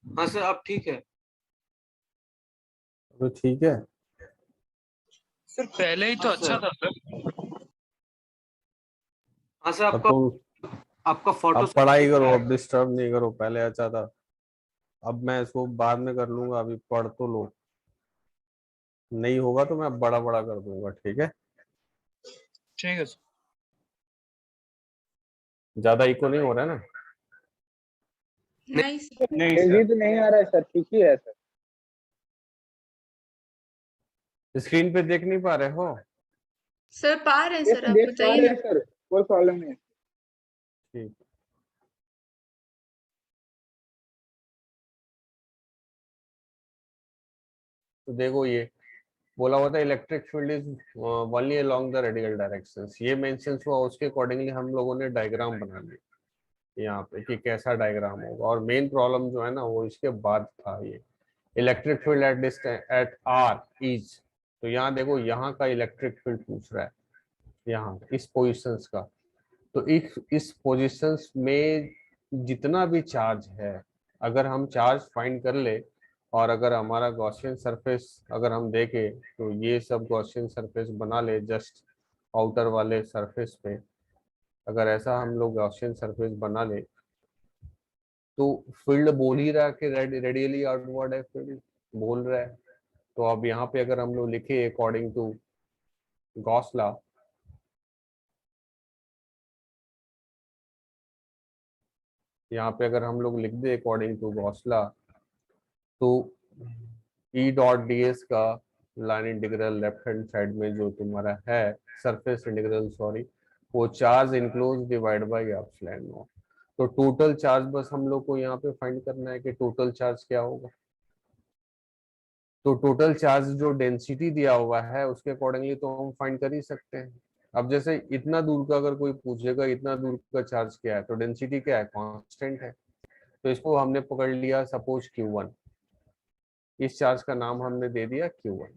हाँ सर अब ठीक है। तो ठीक है सर पहले ही तो अच्छा था सर। हाँ सर अब तो आपका फोटो अब पढ़ाई करो, अब डिस्टर्ब नहीं करो, पहले अच्छा था। अब मैं इसको बाद में कर लूंगा, अभी पढ़ तो लो, नहीं होगा तो मैं बड़ा बड़ा कर दूंगा, ठीक है। ठीक है सर। ज्यादा इको नहीं हो रहा है ना? नहीं सर। नहीं तेजी सर। तो नहीं आ रहा है सर, ठीक ही है सर। स्क्रीन पे देख नहीं पा रहे हो? सर पा रहे हैं ये सर, तो आप देख पा बताइए रहे ना। हैं सर, कोई प्रॉब्लम नहीं है। ठीक। तो देखो, ये बोला हुआ था electric field is only along the radial directions, ये मेंशंस हुआ, उसके अकॉर्डिंगली हम लोगों ने डायग्राम बना लिया यहाँ पे कि कैसा डायग्राम होगा। और मेन प्रॉब्लम जो है ना वो इसके बाद था, ये electric field at distance at r is. तो यहाँ देखो, यहाँ का इलेक्ट्रिक फील्ड पूछ रहा है, यहाँ इस पोजिशंस का। तो इस पोजिशंस में जितना भी चार्ज है, अगर हम चार्ज फाइंड कर ले, और अगर हमारा गॉसियन सरफेस अगर हम देखें तो ये सब गॉसियन सरफेस बना ले जस्ट आउटर वाले सरफेस पे, अगर ऐसा हम लोग गॉसियन सरफेस बना ले तो फील्ड बोल ही रहा है कि रेडियली आउटवर्ड है, फील्ड बोल रहा है। तो अब यहाँ पे अगर हम लोग लिखे अकॉर्डिंग टू गॉस लॉ, यहाँ पे अगर हम लोग लिख दे अकॉर्डिंग टू गॉस लॉ, तो ई डॉट डी एस का line integral left hand side में जो तुम्हारा है सरफेस इंटीग्रल, सॉरी, वो charge enclose divide by epsilon naught. तो टोटल चार्ज बस हम लोग को यहाँ पे फाइंड करना है कि टोटल चार्ज क्या होगा। तो टोटल चार्ज जो डेंसिटी दिया हुआ है उसके अकॉर्डिंगली तो हम फाइंड कर ही सकते हैं। अब जैसे इतना दूर का अगर कोई पूछेगा इतना दूर का चार्ज क्या है, तो डेंसिटी क्या है, कांस्टेंट है। तो इसको हमने पकड़ लिया सपोज Q1, इस चार्ज का नाम हमने दे दिया Q1,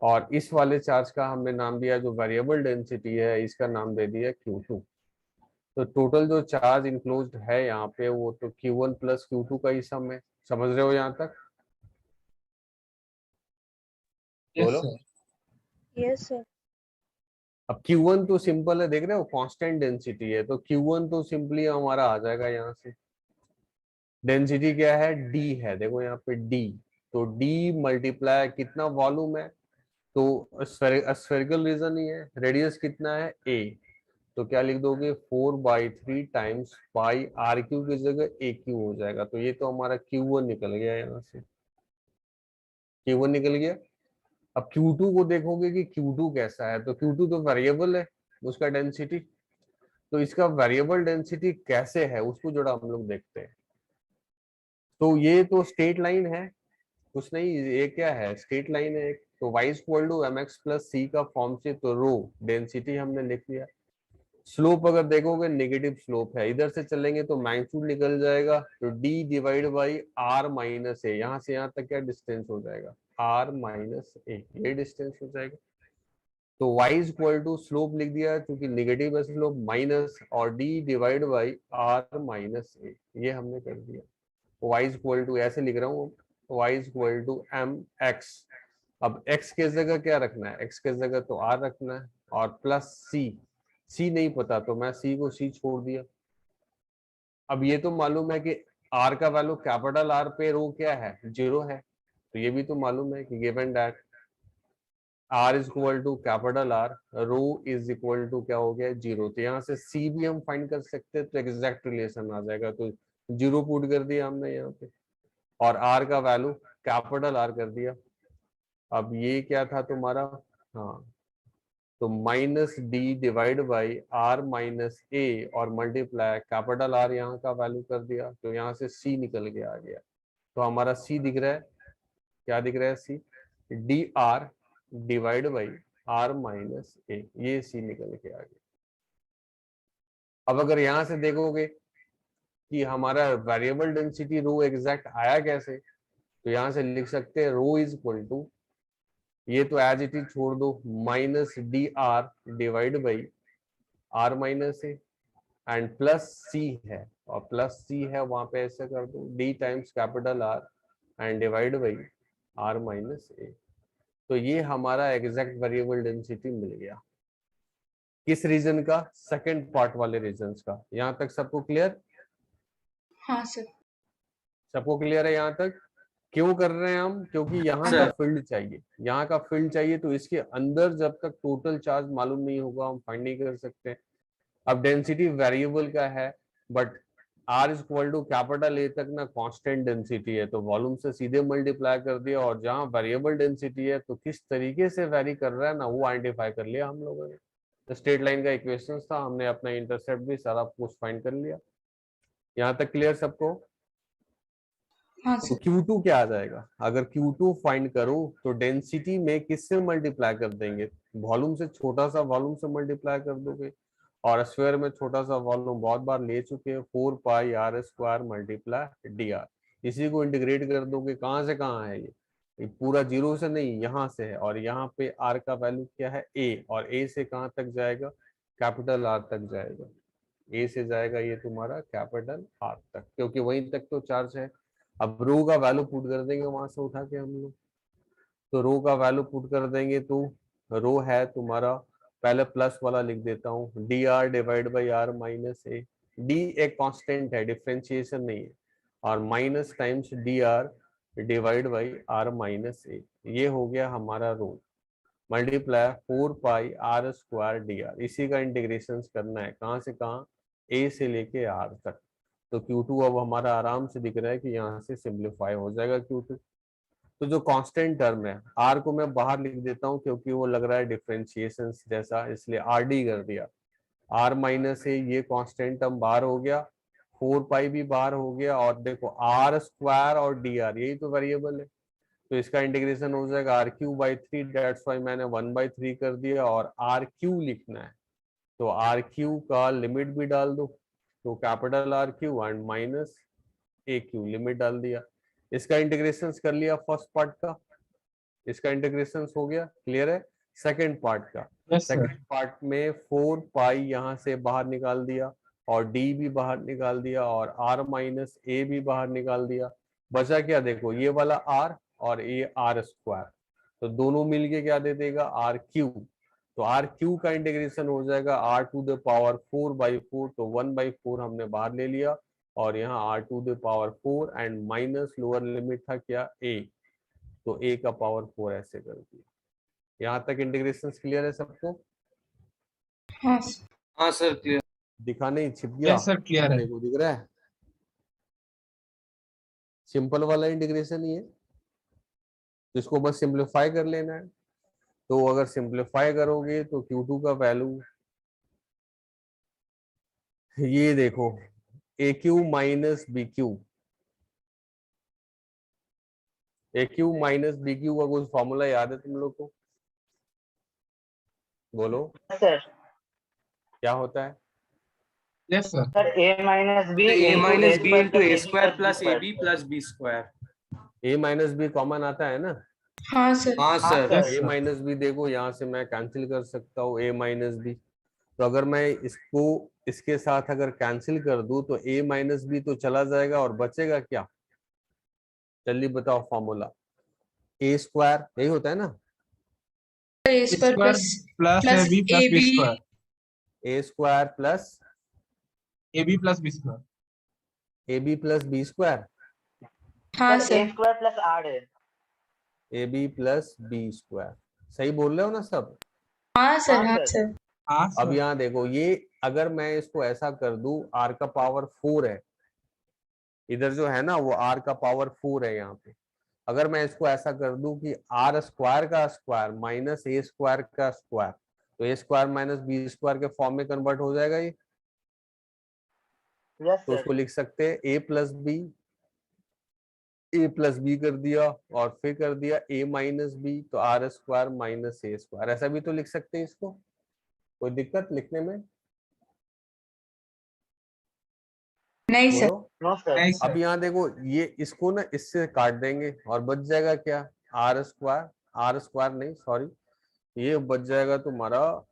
और इस वाले चार्ज का हमने नाम दिया जो वेरिएबल डेंसिटी है इसका नाम दे दिया Q2। तो टोटल जो चार्ज इंक्लोज्ड है यहाँ पे वो तो Q1 प्लस Q2 का ही सम है। समझ रहे हो यहाँ तक? बोलो। Yes sir. अब Q1 तो सिंपल है, देख रहे हो कांस्टेंट डेंसिटी है, तो Q1 तो सिंपली हमारा आ जाएगा यहाँ से। डेंसिटी क्या है, D है, देखो यहाँ पे D, तो D मल्टीप्लाई कितना वॉल्यूम है, तो स्फेरिकल रीजन ही है, रेडियस कितना है A, तो क्या लिख दोगे 4/3 टाइम्स पाई आर क्यू की जगह ए क्यू हो जाएगा। तो ये तो हमारा Q1 निकल गया, यहाँ से Q1 निकल गया। अब Q2 को देखोगे कि Q2 कैसा है, तो Q2 तो वेरिएबल है उसका डेंसिटी, तो इसका वेरिएबल डेंसिटी कैसे है उसको जरा हम लोग देखते हैं। तो ये तो स्ट्रेट लाइन है, कुछ नहीं, ये क्या है, स्ट्रेट लाइन है एक, तो y equal to mx plus c का फॉर्म से, तो रो डेंसिटी हमने लिख लिया। स्लोप अगर देखोगे नेगेटिव स्लोप है, इधर से चलेंगे तो मैग्नीट्यूड निकल जाएगा, तो d divide by r minus a, यहाँ से यहाँ तक क्या डिस्टेंस हो जाएगा r माइनस ए, ये डिस्टेंस हो जाएगा। तो y इक्वल टू स्लोप लिख दिया क्योंकि नेगेटिव है स्लोप, माइनस और d divide by r minus a, ये हमने कर दिया। y इक्वल टू ऐसे लिख रहा हूँ, y equal to m x. अब x के जगह क्या रखना है, x के जगह तो r रखना है, और प्लस c नहीं पता तो मैं c को c छोड़ दिया। अब ये तो मालूम है कि r का वैल्यू कैपिटल R पे रो क्या है, 0 है, तो ये भी तो मालूम है कि given that R is equal to capital R, rho is equal to क्या हो गया 0, तो यहाँ से C भी हम फाइंड कर सकते हैं, तो एग्जैक्ट रिलेशन आ जाएगा। तो 0 पुट कर दिया हमने यहाँ पे, और आर का वैल्यू कैपिटल आर कर दिया। अब ये क्या था तुम्हारा, हाँ, तो minus d divide by r minus a और मल्टीप्लाई कैपिटल आर यहाँ का वैल्यू कर दिया, तो यहाँ से सी निकल के आ गया। तो हमारा सी दिख रहा है, क्या दिख रहा है, c d r divide by r minus a, ये सी निकल के आ गया। अब अगर यहां से देखोगे कि हमारा वेरिएबल डेंसिटी रो एग्जैक्ट आया कैसे, तो यहां से लिख सकते हैं रो इज इक्वल टू, ये तो एज इट इज छोड़ दो, minus d r divide by r minus a and plus c है, और प्लस सी है वहां पे ऐसे कर दो d times capital R and divide by r minus a. तो ये हमारा एग्जैक्ट वेरिएबल डेंसिटी मिल गया। किस रीजन का, सेकंड पार्ट वाले रीजन का। यहाँ तक सबको क्लियर? हाँ सर। सबको क्लियर है यहाँ तक? क्यों कर रहे हैं हम, क्योंकि यहाँ का फील्ड चाहिए, यहाँ का फील्ड चाहिए, तो इसके अंदर जब तक टोटल चार्ज मालूम नहीं होगा हम फाइंड नहीं कर सकते। अब डेंसिटी वेरिएबल का है, but r is equal to capital A तक ना कांस्टेंट डेंसिटी है, तो वॉल्यूम से सीधे मल्टीप्लाई कर दिया, और जहाँ वेरिएबल डेंसिटी है तो किस तरीके से वेरी कर रहा है ना, वो आइडेंटिफाई कर लिया हम लोगों ने। तो स्ट्रेट लाइन का इक्वेशन था, हमने अपना इंटरसेप्ट भी सारा कुछ फाइंड कर लिया। यहाँ तक क्लियर सबको? हाँ तो सर। Q2 क्या आ जाएगा, अगर Q2 फाइंड करो तो डेंसिटी में किससे मल्टीप्लाई कर देंगे, वॉल्यूम से, छोटा सा वॉल्यूम से मल्टीप्लाई कर दोगे, और स्फीयर में छोटा सा वॉल्यूम बहुत बार ले चुके हैं, 4 pi are square multiply d r. इसी को इंटीग्रेट कर दोगे, कहाँ से कहाँ है ये पूरा जीरो से नहीं, यहाँ से है, और यहाँ पे आर का वैल्यू क्या है, ए, और ए से कहाँ तक जाएगा, कैपिटल आर तक जाएगा। ए से जाएगा ये तुम्हारा कैपिटल आर तक, क्योंकि वहीं तक तो चार्ज है। अब रो का वैल्यू पुट कर देंगे वहां से उठा के हम लोग, तो रो का वैल्यू पुट कर देंगे, तो रो है तुम्हारा, पहले प्लस वाला लिख देता हूँ, d r divide by r minus a, d एक कांस्टेंट है, डिफरेंशिएशन नहीं है, और minus times d r divide by r minus a, ये हो गया हमारा rho, multiply 4 pi are square d r. इसी का इंटीग्रेशन करना है, कहाँ से कहाँ, ए से लेके आर तक। तो Q2 अब हमारा आराम से दिख रहा है कि यहाँ से सिंप्लीफाई हो जाएगा Q2। तो जो कांस्टेंट टर्म है, आर को मैं बाहर लिख देता हूँ क्योंकि वो लग रहा है डिफरेंशिएशन जैसा, इसलिए आर डी कर दिया। आर माइनस ए, ये कांस्टेंट टर्म बाहर हो गया, 4 पाई भी बाहर हो गया, और देखो आर स्क्वायर और डी आर यही तो वेरिएबल है, तो इसका इंटीग्रेशन हो जाएगा r cube by 3, that's why मैंने 1/3 कर दिया, और आर क्यू लिखना है तो आर क्यू का लिमिट भी डाल दो, तो capital R Q and minus A Q, limit डाल दिया। इसका इंटीग्रेशन कर लिया फर्स्ट पार्ट का, इसका इंटीग्रेशन हो गया, क्लियर है। सेकंड पार्ट का, सेकंड पार्ट में 4 पाई यहाँ से बाहर निकाल दिया, और डी भी बाहर निकाल दिया, और आर माइनस ए भी बाहर निकाल दिया, बचा क्या, देखो ये वाला आर और ये आर स्क्वायर, तो दोनों मिलके क्या दे देगा, आर क्यू। तो आर क्यू का इंटीग्रेशन हो जाएगा आर टू द पावर 4/4, तो 1/4 हमने बाहर ले लिया, और यहाँ r to the power 4 and minus lower limit था क्या, ए, तो ए का पावर 4 ऐसे कर दिया। यहाँ तक इंटीग्रेशन क्लियर है सबको? हाँ सर। हाँ सर क्लियर। दिखा नहीं, छिप गया? यस सर क्लियर है। देखो दिख रहा है, सिंपल वाला इंटीग्रेशन ही है, जिसको बस सिंप्लीफाई कर लेना है। तो अगर सिंप्लीफाई करोगे तो Q2 का वैल्यू ये देखो, ए क्यू माइनस बी क्यू, ए क्यू माइनस बी क्यू का कुछ फॉर्मूला याद है तुम लोग को? बोलो सर। क्या होता है? Yes sir. Sir a minus b into a square plus a b plus b square. A minus b common आता है ना? हाँ सर। हाँ सर। Yes, a sir. Minus b देखो यहाँ से मैं कैंसिल कर सकता हूँ ए माइनस बी, तो अगर मैं इसको इसके साथ अगर कैंसिल कर दूं तो ए माइनस बी तो चला जाएगा, और बचेगा क्या, जल्दी बताओ फॉर्मूला। ए स्क्वायर यही होता है ना, a square plus plus a b plus b square, a square plus a b plus b square, a b plus b square, हाँ sir sir. a square plus r है। A b plus b square, सही बोल रहे हो ना सब? हाँ सर। हाँ, हाँ सर। सर। हाँ अब सर। यहाँ देखो, ये अगर मैं इसको ऐसा कर दूं, आर का पावर 4 है, इधर जो है ना वो r का पावर 4 है यहाँ पे। अगर मैं इसको ऐसा कर दूं कि r स्क्वायर का स्क्वायर माइनस a स्क्वायर का स्क्वायर, तो a square minus b square के फॉर्म में कन्वर्ट हो जाएगा ये। यस तो सर। उसको लिख सकते हैं a प्लस बी कर दिया और फिर कर दिया a माइनस बी, तो r square minus a square, ऐसा भी तो लिख सकते हैं इसको। कोई दिक्कत लिखने में? नहीं सर। बोलो। No sir. अब यहाँ देखो ये इसको ना इससे काट देंगे और बच जाएगा क्या, आर स्क्वायर नहीं सॉरी, ये बच जाएगा तुम्हारा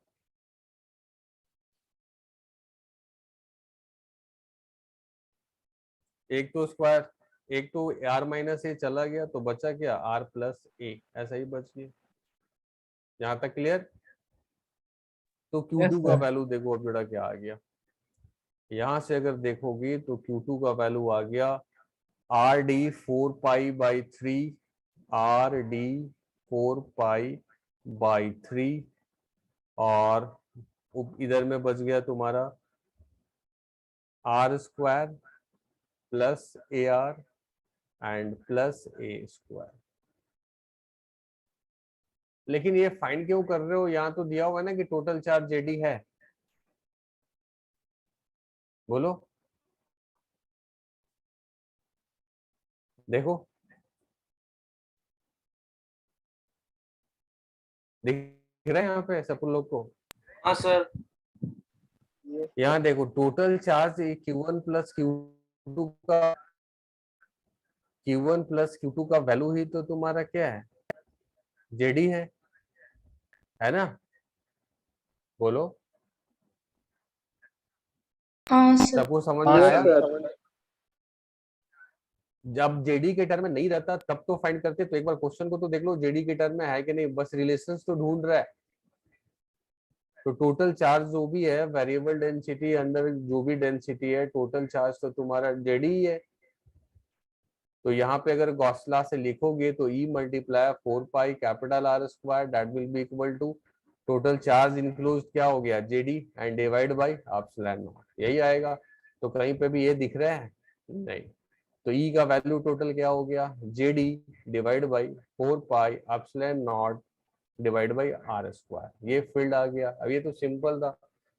एक तो स्क्वायर, एक तो आर माइनस ए चला गया तो बचा क्या आर प्लस ए, ऐसा ही बच गया। यहाँ तक क्लियर? तो Q2 का वैल्यू देखो अब बेटा क्या आ गया, यहां से अगर देखोगे तो Q2 का वैल्यू आ गया आर डी 4π/3, आर डी 4π/3, और इधर में बच गया तुम्हारा r square plus a r and plus a square. लेकिन ये फाइंड क्यों कर रहे हो, यहाँ तो दिया हुआ है ना कि टोटल चार्ज जेडी है। बोलो देखो, दिख रहा है यहाँ पे सब लोग को? हाँ सर। यहाँ देखो total charge Q1 plus Q2 का, Q1 प्लस Q2 का वैल्यू ही तो तुम्हारा क्या है, जेडी है ना? बोलो, हाँ सर। सबको समझ में यस आया? सर। जब जेडी के टर्म में नहीं रहता तब तो फाइंड करते, तो एक बार क्वेश्चन को तो देख लो जेडी के टर्म में है कि नहीं, बस रिलेशंस तो ढूंढ रहा है। तो टोटल चार्ज जो भी है वेरिएबल डेंसिटी अंडर जो भी डेंसिटी है, टोटल चार्ज तो तुम्हारा जेडी ही है। तो यहाँ पे अगर गॉस लॉ से लिखोगे तो E multiply 4π capital R square that will be equal to total charge enclosed क्या हो गया जेडी and divide by epsilon naught, यही आएगा। तो कहीं पे भी ये दिख रहा है नहीं, तो E का वैल्यू टोटल क्या हो गया, जेडी divide by 4π epsilon naught divide by R square, ये फील्ड आ गया। अब ये तो सिंपल था,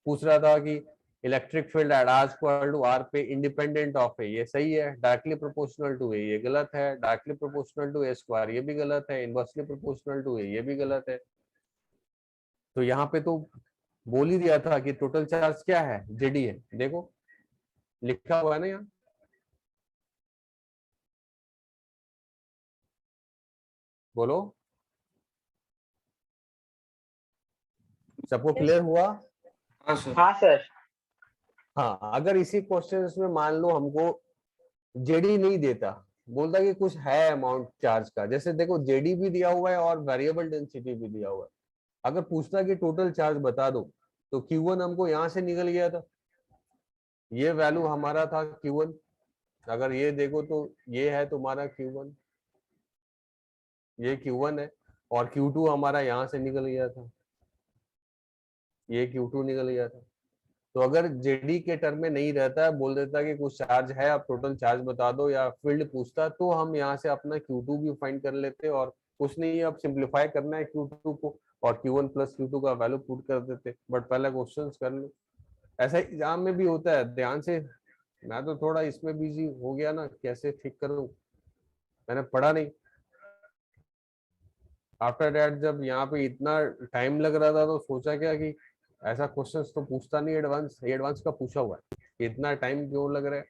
पूछ रहा था कि electric field at R square to R पे इंडिपेंडेंट ऑफ है, ये सही है, डायरेक्टली प्रोपोर्शनल टू है ये गलत है, directly proportional to A square ये भी गलत है, इनवर्सली प्रोपोर्शनल टू A ये भी गलत है। तो यहाँ पे तो बोल ही दिया था कि टोटल चार्ज क्या है, जेडी है। देखो लिखा हुआ है ना यहाँ, बोलो सबको क्लियर हुआ? हाँ सर। हाँ सर। हाँ, अगर इसी क्वेश्चन में मान लो हमको जेडी नहीं देता, बोलता कि कुछ है अमाउंट चार्ज का, जैसे देखो जेडी भी दिया हुआ है और वेरिएबल डेंसिटी भी दिया हुआ है, अगर पूछता कि टोटल चार्ज बता दो तो Q1 हमको यहाँ से निकल गया था, ये वैल्यू हमारा था Q1। अगर ये देखो तो ये है तुम्हारा Q1, ये Q1 है, और Q2 हमारा यहाँ से निकल गया था, ये Q2 निकल गया था। तो अगर जेडी के टर्म में नहीं रहता है, बोल देता कि कुछ चार्ज है आप टोटल चार्ज बता दो, या फील्ड पूछता, तो हम यहाँ से अपना Q2 भी फाइंड कर लेते और कुछ नहीं है, अब सिंप्लीफाई करना है Q2 को और Q1 प्लस Q2 का वैल्यू पुट कर देते। बट पहले क्वेश्चन कर लो, ऐसा एग्जाम में भी होता है, ध्यान से। मैं तो थोड़ा इसमें बिजी हो गया ना, कैसे ठीक करूं, मैंने पढ़ा नहीं। आफ्टर दैट जब यहाँ पे इतना टाइम लग रहा था तो सोचा क्या कि ऐसा क्वेश्चंस तो पूछता नहीं एडवांस, एडवांस का पूछा हुआ है, इतना टाइम क्यों लग रहा है।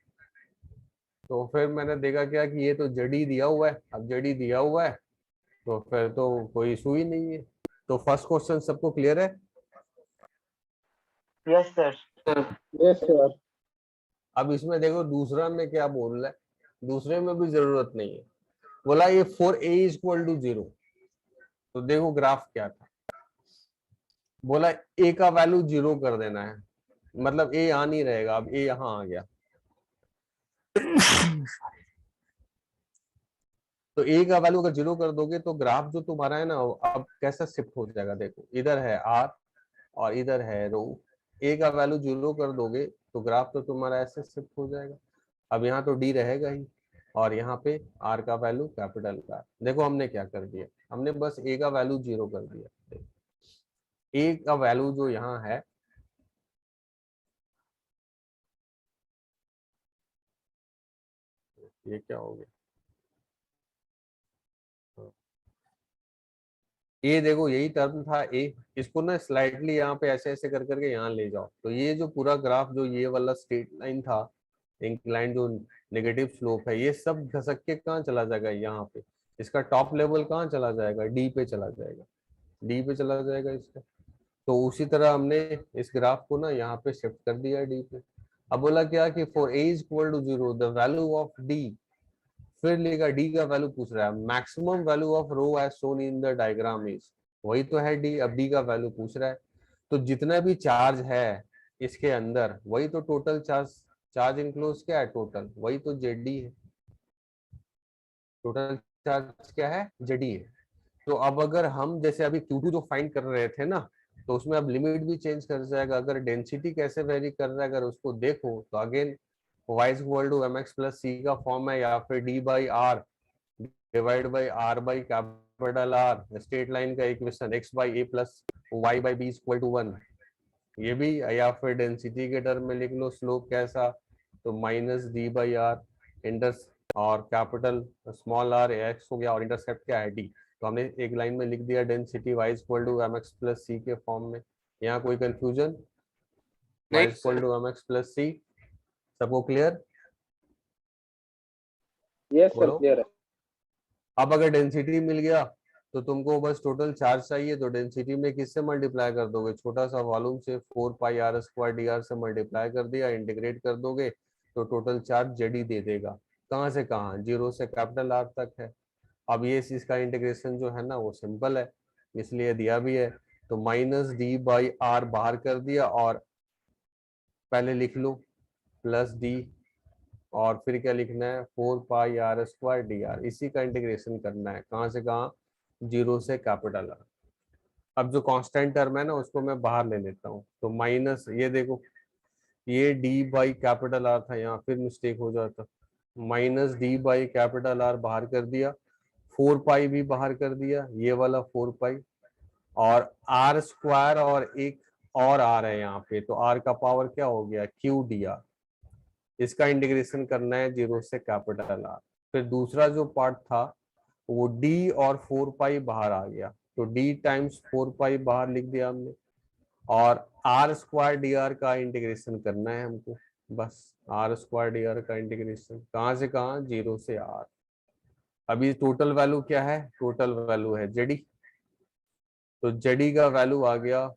तो फिर मैंने देखा क्या कि ये तो जेडी दिया हुआ है, अब जेडी दिया हुआ है तो फिर तो कोई इशू ही नहीं है। तो फर्स्ट क्वेश्चन सबको क्लियर है? Yes sir. Yes sir. अब इसमें देखो दूसरा में क्या बोल रहा है, दूसरे में भी जरूरत नहीं है। बोला ये 4a इक्वल टू 0, तो देखो ग्राफ क्या था, बोला a का वैल्यू 0 कर देना है, मतलब a यहाँ नहीं रहेगा, अब a यहाँ आ गया। तो a का वैल्यू अगर 0 कर दोगे तो ग्राफ जो तुम्हारा है ना अब कैसा शिफ्ट हो जाएगा, देखो इधर है r और इधर है रो, a का वैल्यू 0 कर दोगे तो ग्राफ तो तुम्हारा ऐसे शिफ्ट हो जाएगा। अब यहाँ तो डी रहेगा ही, और यहाँ पे आर का वैल्यू कैपिटल का। देखो हमने क्या कर दिया, हमने बस ए का वैल्यू 0 कर दिया। ए का वैल्यू जो यहाँ है ये क्या हो गया, ये देखो यही टर्म था ए, इसको ना स्लाइटली यहाँ पे ऐसे ऐसे कर करके यहाँ ले जाओ, तो ये जो पूरा ग्राफ जो ये वाला स्ट्रेट लाइन था, इंक्लाइन जो नेगेटिव स्लोप है, ये सब घसक के कहाँ चला जाएगा, यहाँ पे इसका टॉप लेवल कहाँ चला जाएगा, डी पे चला जाएगा, डी पे चला जाएगा इसका। तो उसी तरह हमने इस ग्राफ को ना यहाँ पे शिफ्ट कर दिया डी पे। अब बोला क्या कि for a is equal to 0 the value of d, फिर लेगा डी का वैल्यू पूछ रहा है, maximum value of rho as shown in the diagram is, वही तो है डी, अब डी का वैल्यू पूछ रहा है। तो जितना भी चार्ज है इसके अंदर वही तो टोटल चार्ज, चार्ज इनक्लोज क्या है टोटल, वही तो जेड डी है, टोटल चार्ज क्या है जेड है। तो अब अगर हम जैसे अभी Q2 जो फाइंड कर रहे थे ना, तो उसमें अब लिमिट भी चेंज कर जाएगा, अगर डेंसिटी कैसे वेरी कर रहा है अगर उसको देखो तो again y equal to mx plus c का फॉर्म है, या फिर d by r divide by r by capital R, straight line का equation x by a plus y by b equal to 1, ये भी, या फिर डेंसिटी के टर्म में लिख लो स्लोप कैसा, तो minus d by r into और कैपिटल स्मॉल r x हो गया, और इंटरसेप्ट क्या है d। तो हमने एक लाइन में लिख दिया density y equal to mx plus c के फॉर्म में। यहाँ कोई confusion, y equal to mx plus c, सबको क्लियर? यस सर, बोलो। क्लियर है। अब अगर डेंसिटी मिल गया तो तुमको बस टोटल चार्ज चाहिए, तो डेंसिटी में किससे मल्टीप्लाई कर दोगे, छोटा सा वॉल्यूम से 4 pi are square d are से मल्टीप्लाई कर दिया, इंटीग्रेट कर दोगे तो टोटल चार्ज जेडी दे देगा। कहाँ से कहाँ, 0 से कैपिटल आर तक है। अब ये इसका इंटीग्रेशन जो है ना वो सिंपल है, इसलिए दिया भी है, तो माइनस डी बाई आर बाहर कर दिया, और पहले लिख लो प्लस डी, और फिर क्या लिखना है 4 pi are square d r, इसी का इंटीग्रेशन करना है, कहाँ से कहाँ, 0 से कैपिटल आर। अब जो कांस्टेंट टर्म है ना उसको मैं बाहर ले लेता हूँ, तो माइनस ये देखो ये डी बाई कैपिटल आर था, यहाँ फिर मिस्टेक हो जाता, minus d by capital R बाहर कर दिया, 4 पाई भी बाहर कर दिया, ये वाला 4 पाई, और आर स्क्वायर और एक और आर है यहाँ पे, तो आर का पावर क्या हो गया क्यू डी आर, इसका इंटीग्रेशन करना है 0 से कैपिटल आर। फिर दूसरा जो पार्ट था वो डी और 4 पाई बाहर आ गया, तो डी टाइम्स 4 पाई बाहर लिख दिया हमने, और आर स्क्वायर डी आर का इंटीग्रेशन करना है हमको, बस आर स्क्वायर डी आर का इंटीग्रेशन कहाँ से कहाँ, 0 से आर। अभी टोटल वैल्यू क्या है, टोटल वैल्यू है जेडी, तो जेडी का वैल्यू आ गया,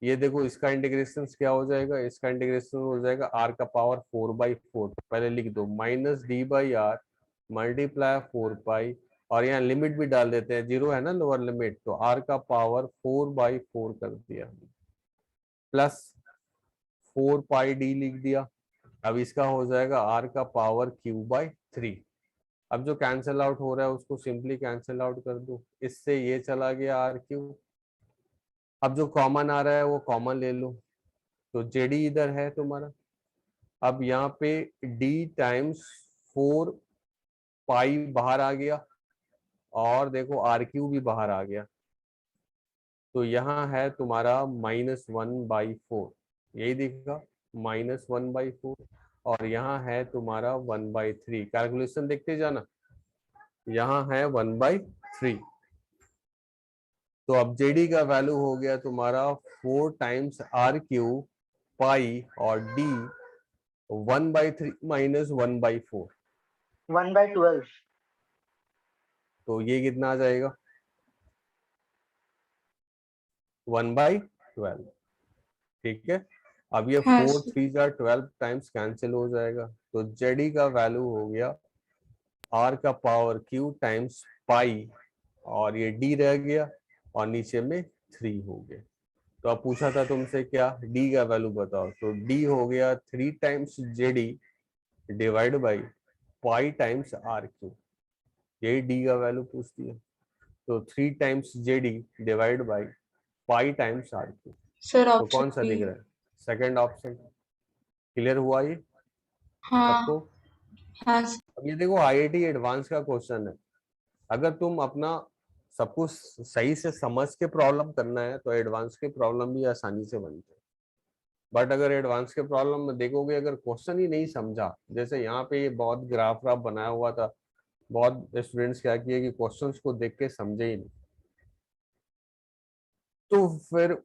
ये देखो इसका इंटीग्रेशन क्या हो जाएगा, इसका इंटीग्रेशन हो जाएगा आर का पावर 4/4, पहले लिख दो minus d by r multiply 4 pi, और यहाँ लिमिट भी डाल देते हैं, 0 है ना लोअर लिमिट, तो आर का पावर 4/4 कर दिया, प्लस 4 पाई डी लिख दिया। अब इसका हो जाएगा आर का पावर Q/3। अब जो कैंसिल आउट हो रहा है उसको सिंपली कैंसिल आउट कर दो, इससे ये चला गया आर क्यू। अब जो कॉमन आ रहा है वो कॉमन ले लो, तो जेडी इधर है तुम्हारा, अब यहाँ पे डी टाइम्स 4 पाई बाहर आ गया, और देखो आर क्यू भी बाहर आ गया, तो यहाँ है तुम्हारा -1/4, यही दिखेगा -1/4, और यहाँ है तुम्हारा 1/3, कैलकुलेशन देखते जाना, यहाँ है 1/3। तो अब जेडी का वैल्यू हो गया तुम्हारा 4 टाइम्स आर क्यू पाई, और डी 1/3 माइनस 1/4, 1/12। तो ये कितना आ जाएगा 1/12, ठीक है। अब ये हाँ 4 सर। 3 12 टाइम्स कैंसिल हो जाएगा, तो जेडी का वैल्यू हो गया आर का पावर क्यू टाइम्स पाई, और ये डी रह गया, और नीचे में 3 हो गया। तो अब पूछा था तुमसे क्या, डी का वैल्यू बताओ, तो डी हो गया 3 times Z e divide by pi times r cube, यही डी का वैल्यू पूछ दिया, तो 3 times Z e divide by pi times r cube. Sir तो ऑप्शन कौन सा दिख रहा है, सेकंड ऑप्शन। क्लियर हुआ ये हाँ सबको? हाँ सर। अब ये देखो आईआईटी एडवांस का क्वेश्चन है, अगर तुम अपना सब कुछ सही से समझ के प्रॉब्लम करना है तो एडवांस के प्रॉब्लम भी आसानी से बनते हैं। बट अगर एडवांस के प्रॉब्लम में देखोगे, अगर क्वेश्चन ही नहीं समझा, जैसे यहाँ पे ये बहुत ग्राफ व्राफ बनाया हुआ था, बहुत स्टूडेंट्स क्या किए कि क्वेश्चंस को देख के समझे ही नहीं, तो फिर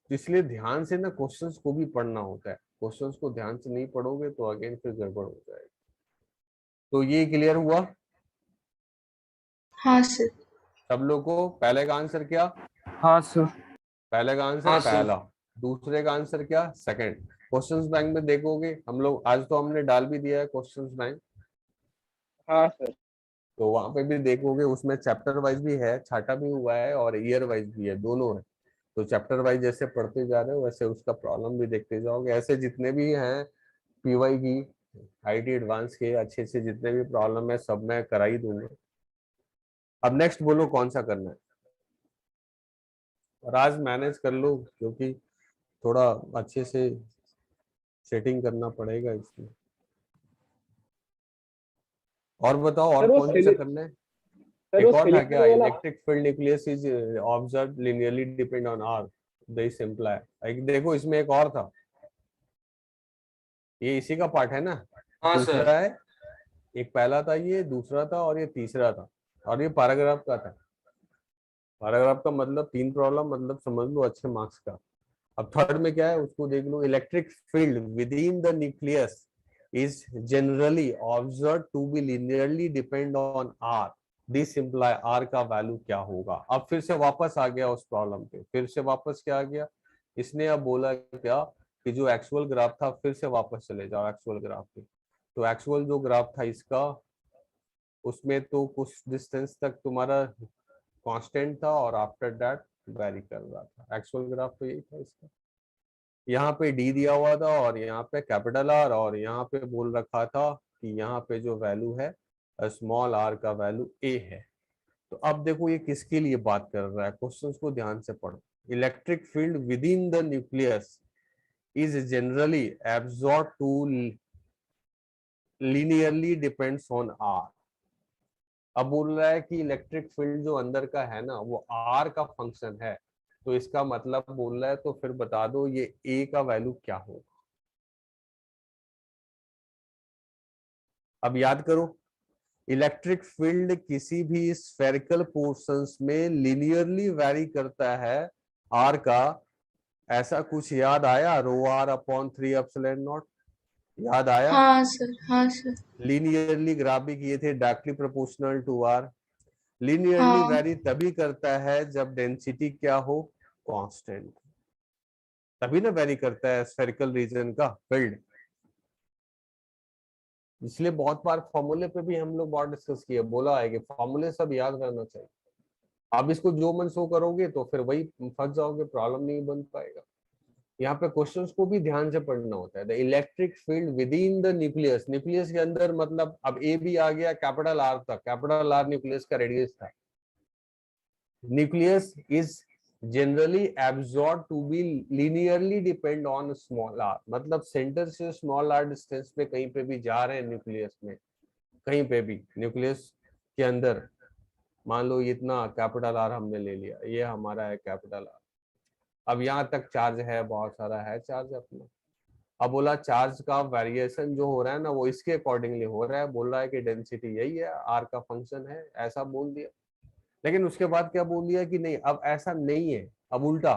इसलिए ध्यान से ना क्वेश्चंस को भी पढ़ना होता है। क्वेश्चंस को ध्यान से नहीं पढ़ोगे तो अगेन फिर गड़बड़ हो जाएगी। तो ये क्लियर हुआ हाँ सर। सब लोग को? पहले का आंसर क्या? हाँ सर। पहले का आंसर हाँ सर। पहला, दूसरे का आंसर क्या? सेकंड। क्वेश्चंस बैंक में देखोगे, हम लोग आज तो हमने डाल भी दिया है क्वेश्चंस बैंक, हाँ सर। तो वहां पे भी देखोगे, उसमें चैप्टर वाइज भी है, छाटा भी हुआ है और ईयर वाइज भी है, दोनों है। तो चैप्टर वाइज जैसे पढ़ते जा रहे हो वैसे उसका प्रॉब्लम भी देखते जाओगे। ऐसे जितने भी हैं पीवाई की, आईटी एडवांस के अच्छे से जितने भी प्रॉब्लम है सब मैं करा ही दूंगा। अब नेक्स्ट बोलो कौन सा करना है, और आज मैनेज कर लो क्योंकि थोड़ा अच्छे से सेटिंग करना पड़ेगा इसमें। और बताओ और सर वो कौन सा करना है? सर एक वो और था सिलिकॉन क्या? वाला। Electric field nucleus is observe linearly depend on r, this simple है। एक देखो इसमें एक और था, ये इसी का पार्ट है ना। हाँ सर। दूसरा है, एक पहला था, ये दूसरा था और ये तीसरा था, और ये पैराग्राफ का था। पैराग्राफ का मतलब 3 प्रॉब्लम, मतलब समझ लो अच्छे मार्क्स का। अब थर्ड में क्या है उसको देख लो। Electric field within the nucleus is generally observe to be linearly depend on r, this imply r का वैल्यू क्या होगा। अब फिर से वापस आ गया उस प्रॉब्लम पे, फिर से वापस क्या आ गया इसने, अब बोला क्या कि जो एक्चुअल ग्राफ था फिर से वापस चले जाओ एक्चुअल ग्राफ पे। तो एक्चुअल जो ग्राफ था इसका, उसमें तो कुछ डिस्टेंस तक तुम्हारा कांस्टेंट था और आफ्टर दैट वेरी कर रहा था। एक्चुअल ग्राफ तो यही था इसका। यहाँ पे डी दिया हुआ था और यहाँ पे कैपिटल आर, और यहाँ पे बोल रखा था कि यहाँ पे जो वैल्यू है स्मॉल आर का वैल्यू ए है। तो अब देखो ये किसके लिए बात कर रहा है, क्वेश्चंस को ध्यान से पढ़ो। Electric field within the nucleus is generally absorb to linearly depends on R। अब बोल रहा है कि इलेक्ट्रिक फील्ड जो अंदर का है ना वो R का फंक्शन है, तो इसका मतलब बोल रहा है तो फिर बता दो ये A का वैल्यू क्या होगा। अब याद करो, इलेक्ट्रिक फील्ड किसी भी स्फेरिकल पोर्शंस में लिनियरली वैरी करता है R का। ऐसा कुछ याद आया? रो आर अपॉन 3 एप्सिलॉन नॉट, याद आया? हाँ सर। हाँ सर। लीनियरली ग्राफ भी किए थे, directly proportional to r. Linearly हाँ। वैरी तभी करता है जब डेंसिटी क्या हो? कांस्टेंट, तभी ना वैरी करता है स्फेरिकल रीजन का फील्ड। इसलिए बहुत बार फॉर्मूले पे भी हम लोग बहुत डिस्कस किए, बोला है कि फॉर्मूले सब याद रहना चाहिए। आप इसको जो मन सो करोगे तो फिर वही फंस जाओगे, प्रॉब्लम नहीं बन पाएगा। यहाँ पे क्वेश्चंस को भी ध्यान से पढ़ना होता है। The electric field within the nucleus, nucleus के अंदर मतलब अब ए भी आ गया कैपिटल आर तक, कैपिटल आर न्यूक्लियस का रेडियस था। Nucleus is generally absorb to be linearly depend on small r, मतलब सेंटर से स्मॉल आर डिस्टेंस पे कहीं पे भी जा रहे हैं न्यूक्लियस में, कहीं पे भी न्यूक्लियस के अंदर मान लो इतना कैपिटल आर हमने ले लिया, ये हमारा है कैपिटल आर। अब यहाँ तक चार्ज है, बहुत सारा है चार्ज अपना। अब बोला चार्ज का वेरिएशन जो हो रहा है ना वो इसके अकॉर्डिंगली हो रहा है, बोल रहा है कि डेंसिटी यही है, आर का फंक्शन है, ऐसा बोल दिया। लेकिन उसके बाद क्या बोल दिया कि नहीं अब ऐसा नहीं है, अब उल्टा।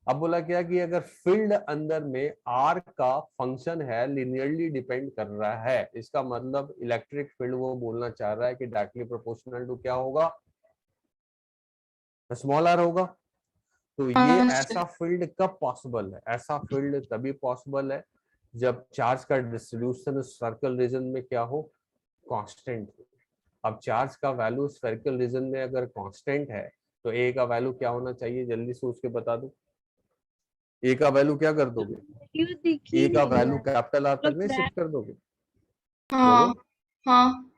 अब बोला क्या कि अगर फील्ड अंदर में आर का फंक्शन है, लिनियरली डिपेंड कर रहा है, इसका मतलब इलेक्ट्रिक फील्ड वो बोलना चाह रहा है कि डायरेक्टली प्रोपोर्शनल टू क्या होगा? स्मॉल आर होगा। तो ये हाँ ऐसा फील्ड कब पॉसिबल है? ऐसा फील्ड तभी पॉसिबल है जब चार्ज का डिस्ट्रीब्यूशन सर्कल रीजन में क्या हो? कांस्टेंट। अब चार्ज का वैल्यू सर्कल रीजन में अगर कांस्टेंट है तो ए का वैल्यू क्या होना चाहिए? जल्दी सोच के बता दो। ए का वैल्यू क्या कर दोगे? ए का वैल्यू कैपिटल आर तक नहीं शिफ्ट कर दोगे? हाँ। बोलो। हाँ।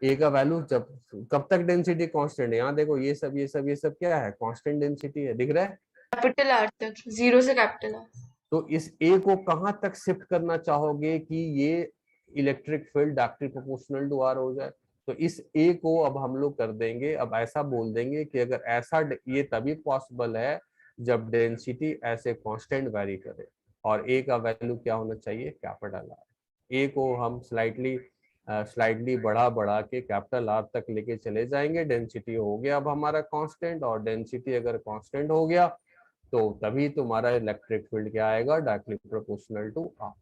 ए का वैल्यू जब कब तक डेंसिटी कांस्टेंट है? यहाँ देखो ये सब क्या है? कांस्टेंट डेंसिटी है, दिख रहा है? कैपिटल आर तक, 0 से कैपिटल आर। तो इस ए को कहां तक शिफ्ट करना चाहोगे कि ये electric field directly proportional to r हो जाए। तो इस ए को अब हम लोग कर देंगे, अब ऐसा बोल देंगे कि अगर ऐसा ये तभी पॉसिबल है जब डेंसिटी ऐसे कांस्टेंट वैरी करे, और ए का वैल्यू क्या होना चाहिए, कैपिटल आर। ए को हम स्लाइडली बढ़ा के कैपिटल आर तक लेके चले जाएंगे। डेंसिटी हो गया अब हमारा कांस्टेंट, और डेंसिटी अगर कांस्टेंट हो गया तो तभी तुम्हारा इलेक्ट्रिक फील्ड क्या आएगा, डायरेक्टली प्रोपोर्शनल टू आर।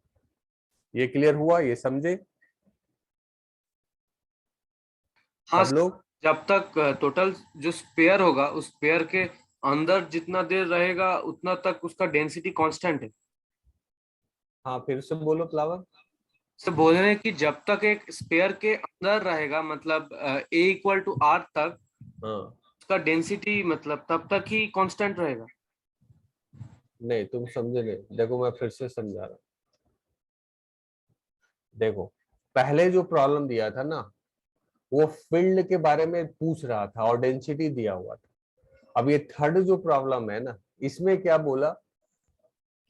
ये क्लियर हुआ, ये समझे हाँ सब लोग? जब तक टोटल जो स्पेयर होगा उस स्पेयर के अंदर जितना देर रहेगा उतना तक उसका डेंसिटी कांस्टेंट है। हाँ फिर से बोलो फ्लावर। तो बोल रहे हैं कि जब तक एक स्पेयर के अंदर रहेगा, मतलब ए इक्वल टू आर तक, हाँ उसका डेंसिटी मतलब तब तक ही कांस्टेंट रहेगा। नहीं, तुम समझे नहीं, देखो मैं फिर से समझा रहा हूँ। देखो पहले जो प्रॉब्लम दिया था ना, वो फील्ड के बारे में पूछ रहा था और डेंसिटी दिया हुआ था। अब ये थर्ड जो प्रॉब्लम है ना, इसमें क्या बोला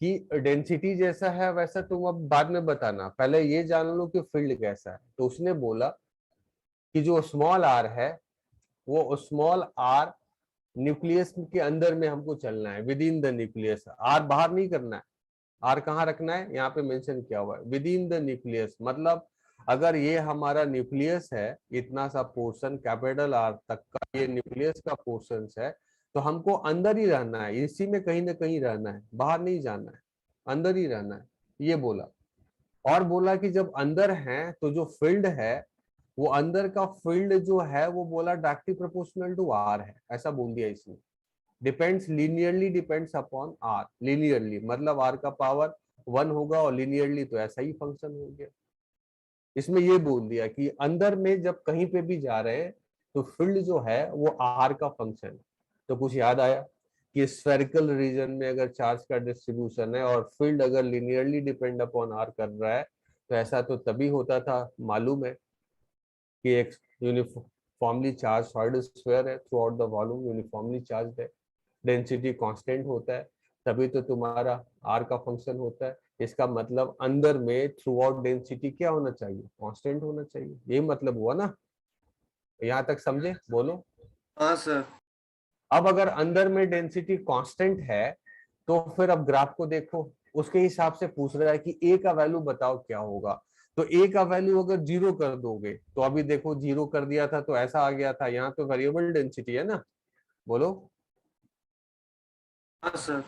कि डेंसिटी जैसा है वैसा तुम अब बाद में बताना, पहले ये जान लो कि फील्ड कैसा है। तो उसने बोला कि जो स्मॉल आर है वो स्मॉल आर न्यूक्लियस के अंदर में हमको चलना है, within the nucleus. R बाहर नहीं करना है, आर कहाँ रखना है, यहाँ पे मेंशन किया हुआ है विद इन द न्यूक्लियस। मतलब अगर ये हमारा न्यूक्लियस है, इतना सा पोर्शन कैपिटल आर तक का ये न्यूक्लियस का पोर्शन है, तो हमको अंदर ही रहना है, इसी में कहीं ना कहीं रहना है, बाहर नहीं जाना है, अंदर ही रहना है, ये बोला। और बोला कि जब अंदर हैं तो जो फील्ड है वो अंदर का फील्ड जो है वो बोला डायरेक्टली प्रोपोर्शनल टू आर है, ऐसा बोल दिया इसने। Depends linearly depends upon r, linearly मतलब आर का पावर 1 होगा, और लीनियरली तो ऐसा ही फंक्शन हो गया। इसमें ये बोल दिया कि अंदर में जब कहीं पे भी जा रहे हैं तो फील्ड जो है वो आर का फंक्शन है। तो कुछ याद आया कि स्फेरिकल रीजन में अगर चार्ज का डिस्ट्रीब्यूशन है और फील्ड अगर लीनियरली डिपेंड अपॉन आर कर रहा है, तो ऐसा तो तभी होता था, मालूम है कि एक यूनिफॉर्मली चार्ज सॉलिड स्फीयर है, through out the volume uniformly charge है, डेंसिटी कांस्टेंट होता है, तभी तो तुम्हारा आर का फंक्शन होता है। इसका मतलब अंदर में थ्रू आउट डेंसिटी क्या होना चाहिए, कांस्टेंट होना चाहिए, यही मतलब हुआ ना? यहाँ तक समझे, बोलो। हाँ सर। अब अगर अंदर में डेंसिटी कांस्टेंट है तो फिर अब ग्राफ को देखो, उसके हिसाब से पूछ रहा है कि ए का वैल्यू बताओ क्या होगा। तो ए का वैल्यू अगर 0 कर दोगे, तो अभी देखो 0 कर दिया था तो ऐसा आ गया था, यहाँ तो वेरिएबल डेंसिटी है ना, बोलो। हाँ सर।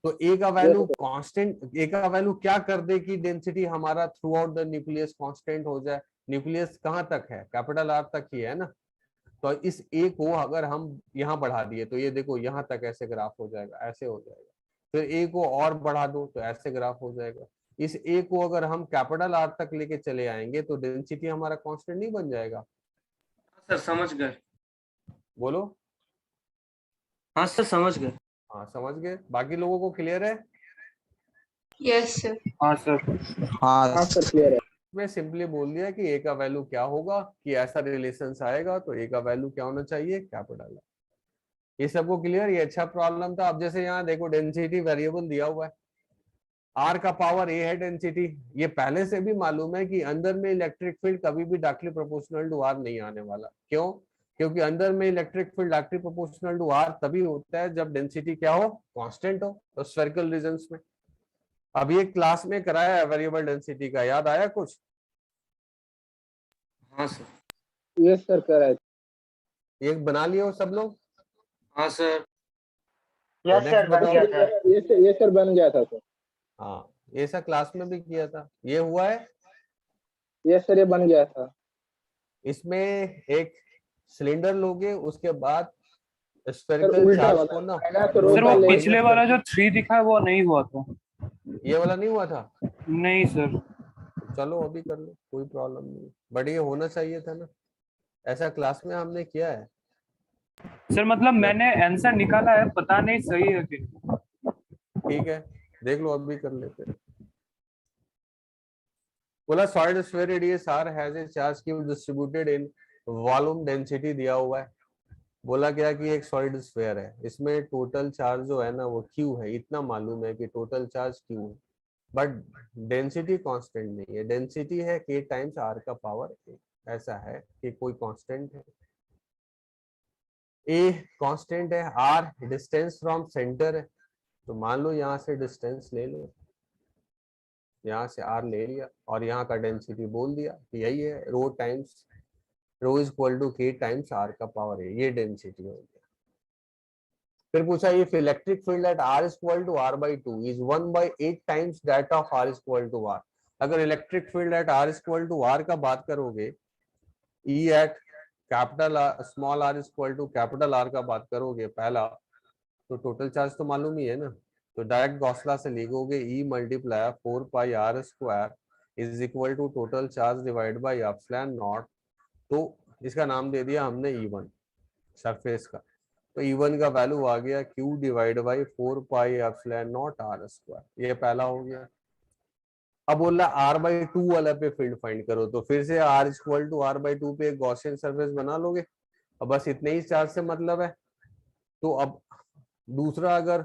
तो ए का वैल्यू कांस्टेंट, ए का वैल्यू क्या कर दे कि डेंसिटी हमारा through out the nucleus constant हो जाए। न्यूक्लियस कहाँ तक है, कैपिटल आर तक ही है ना। तो इस ए को अगर हम यहाँ बढ़ा दिए तो ये देखो यहाँ तक ऐसे ग्राफ हो जाएगा, ऐसे हो जाएगा। फिर ए को और बढ़ा दो तो ऐसे ग्राफ हो जाएगा। इस ए को अगर हम कैपिटल आर तक लेके चले आएंगे तो डेंसिटी हमारा कांस्टेंट नहीं बन जाएगा। सर समझ गए। बोलो। हाँ सर समझ गए। हाँ समझ गए, बाकी लोगों को क्लियर है? Yes sir. हाँ सर। हाँ सर क्लियर है। मैं सिंपली बोल दिया कि ए का वैल्यू क्या होगा, कि ऐसा रिलेशन आएगा तो ए का वैल्यू क्या होना चाहिए, कैपिटल। ये सबको क्लियर, ये अच्छा प्रॉब्लम था। अब जैसे यहाँ देखो डेंसिटी वेरिएबल दिया हुआ है, आर का पावर ए है डेंसिटी, ये पहले से भी मालूम है कि अंदर में इलेक्ट्रिक फील्ड कभी भी डायरेक्टली प्रोपोर्शनल टू आर नहीं आने वाला। क्यों? क्योंकि अंदर में electric field directly proportional to r तभी होता है जब डेंसिटी क्या हो, कांस्टेंट हो, तो स्फेरिकल रीजन्स में। अब ये क्लास में कराया है वेरिएबल डेंसिटी का, याद आया कुछ? हाँ सर। Yes sir correct. एक बना लिए हो सब लोग? हाँ सर। यस next सर बन बताओ। गया था। ये सर बन गया था सर। हाँ ऐसा क्लास में भी किया था, ये हुआ है। यस सर ये बन गया था। इसमें एक सिलेंडर लोगे, उसके बाद सर स्फेरिकल उल्टा चार्ज वाला को ना, पहला तो सर रोका वो ले। पिछले वाला जो 3 दिखा है वो नहीं हुआ था। ये वाला नहीं हुआ था? नहीं सर। चलो अभी कर लो, कोई प्रॉब्लम नहीं, बट ये होना चाहिए था ना, ऐसा क्लास में हमने किया है। सर मतलब मैंने आंसर निकाला है, पता नहीं सही है कि नहीं। ठीक है देख लो, अभी कर लेते हैं। बोला solid sphere radius r has a charge Q distributed in volume density दिया हुआ है। बोला क्या कि एक सॉलिड स्फीयर है, इसमें टोटल चार्ज जो है ना वो q है, इतना मालूम है कि टोटल चार्ज q है। बट डेंसिटी कांस्टेंट नहीं है, डेंसिटी है k टाइम्स r का पावर a। ऐसा है कि कोई कांस्टेंट है, a कांस्टेंट है, r डिस्टेंस फ्रॉम सेंटर है, तो मान लो यहाँ से डिस्टेंस ले लो, यहाँ से r ले लिया और यहाँ का डेंसिटी बोल दिया कि यही है, rho times rho is equal to k times r का पावर a, ये डेंसिटी हो गया। फिर पूछा if electric field at r is equal to r by 2 is 1/8 times that of r is equal to r। अगर electric field at r is equal to r का बात करोगे, E at capital small r is equal to capital R का बात करोगे पहला, तो total charge तो मालूम ही है ना, तो डायरेक्ट गॉस लॉ से लिखोगे E multiply 4 pi r square is equal to total charge divide by epsilon naught. तो इसका नाम दे दिया हमने E1 सरफेस का, तो E1 का वैल्यू आ गया Q divide by 4 pi epsilon not r square, ये पहला हो गया। अब बोल रहा r/2 वाला पे फील्ड फाइंड करो, तो फिर से r इक्वल टू r/2 पे एक गॉसियन सरफेस बना लोगे, अब बस इतने ही चार्ज से मतलब है। तो अब दूसरा अगर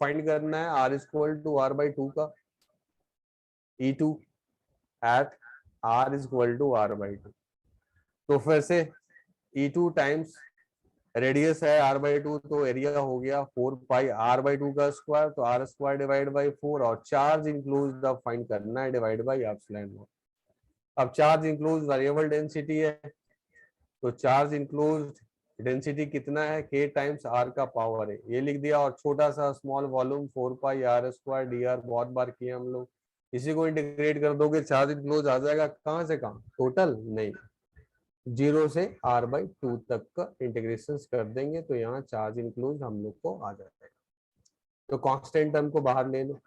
फाइंड करना है r इक्वल टू r/2 का, E2 eight r equal to r/2, तो फिर से E2 टाइम्स रेडियस है r/2, तो एरिया हो गया 4 पाई r/2 का स्क्वायर, तो r स्क्वायर डिवाइड बाई 4, और चार्ज इंक्लूड द फाइंड करना है डिवाइड बाई एप्सिलॉन नॉट। अब चार्ज इंक्लूड वेरिएबल डेंसिटी है, तो चार्ज इंक्लूड डेंसिटी कितना है k टाइम्स r का पावर है, ये लिख दिया, और छोटा सा small volume 4 pi r square dr बहुत बार किया हम लोग, इसी को इंटीग्रेट कर दोगे चार्ज इंक्लूड आ जाएगा, कहाँ से कहाँ, टोटल नहीं, 0 से r/2 तक का इंटीग्रेशन कर देंगे, तो यहाँ चार्ज इंक्लूड हम लोग को आ जाएगा। तो कांस्टेंट टर्म को बाहर ले लो,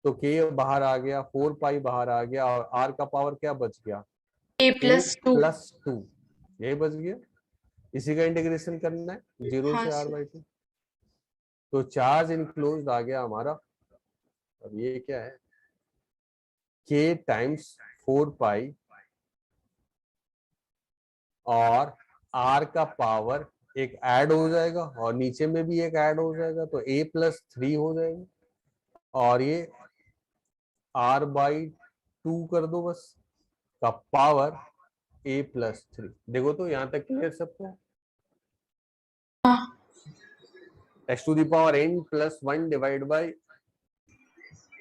तो k बाहर आ गया, 4 पाई बाहर आ गया, और r का पावर क्या बच गया, a+2, यही बच गया, इसी का इंटीग्रेशन करना है 0 हाँ से सर। r/2, तो चार्ज इंक्लोज आ गया हमारा। अब ये क्या है, k टाइम्स 4 पाई और r का पावर एक ऐड हो जाएगा और नीचे में भी एक ऐड हो जाएगा, तो a+3 हो जाएगा, और ये r/2 कर दो बस, का पावर a+3। देखो तो यहाँ तक क्लियर सबको, x to the power n+1 divide by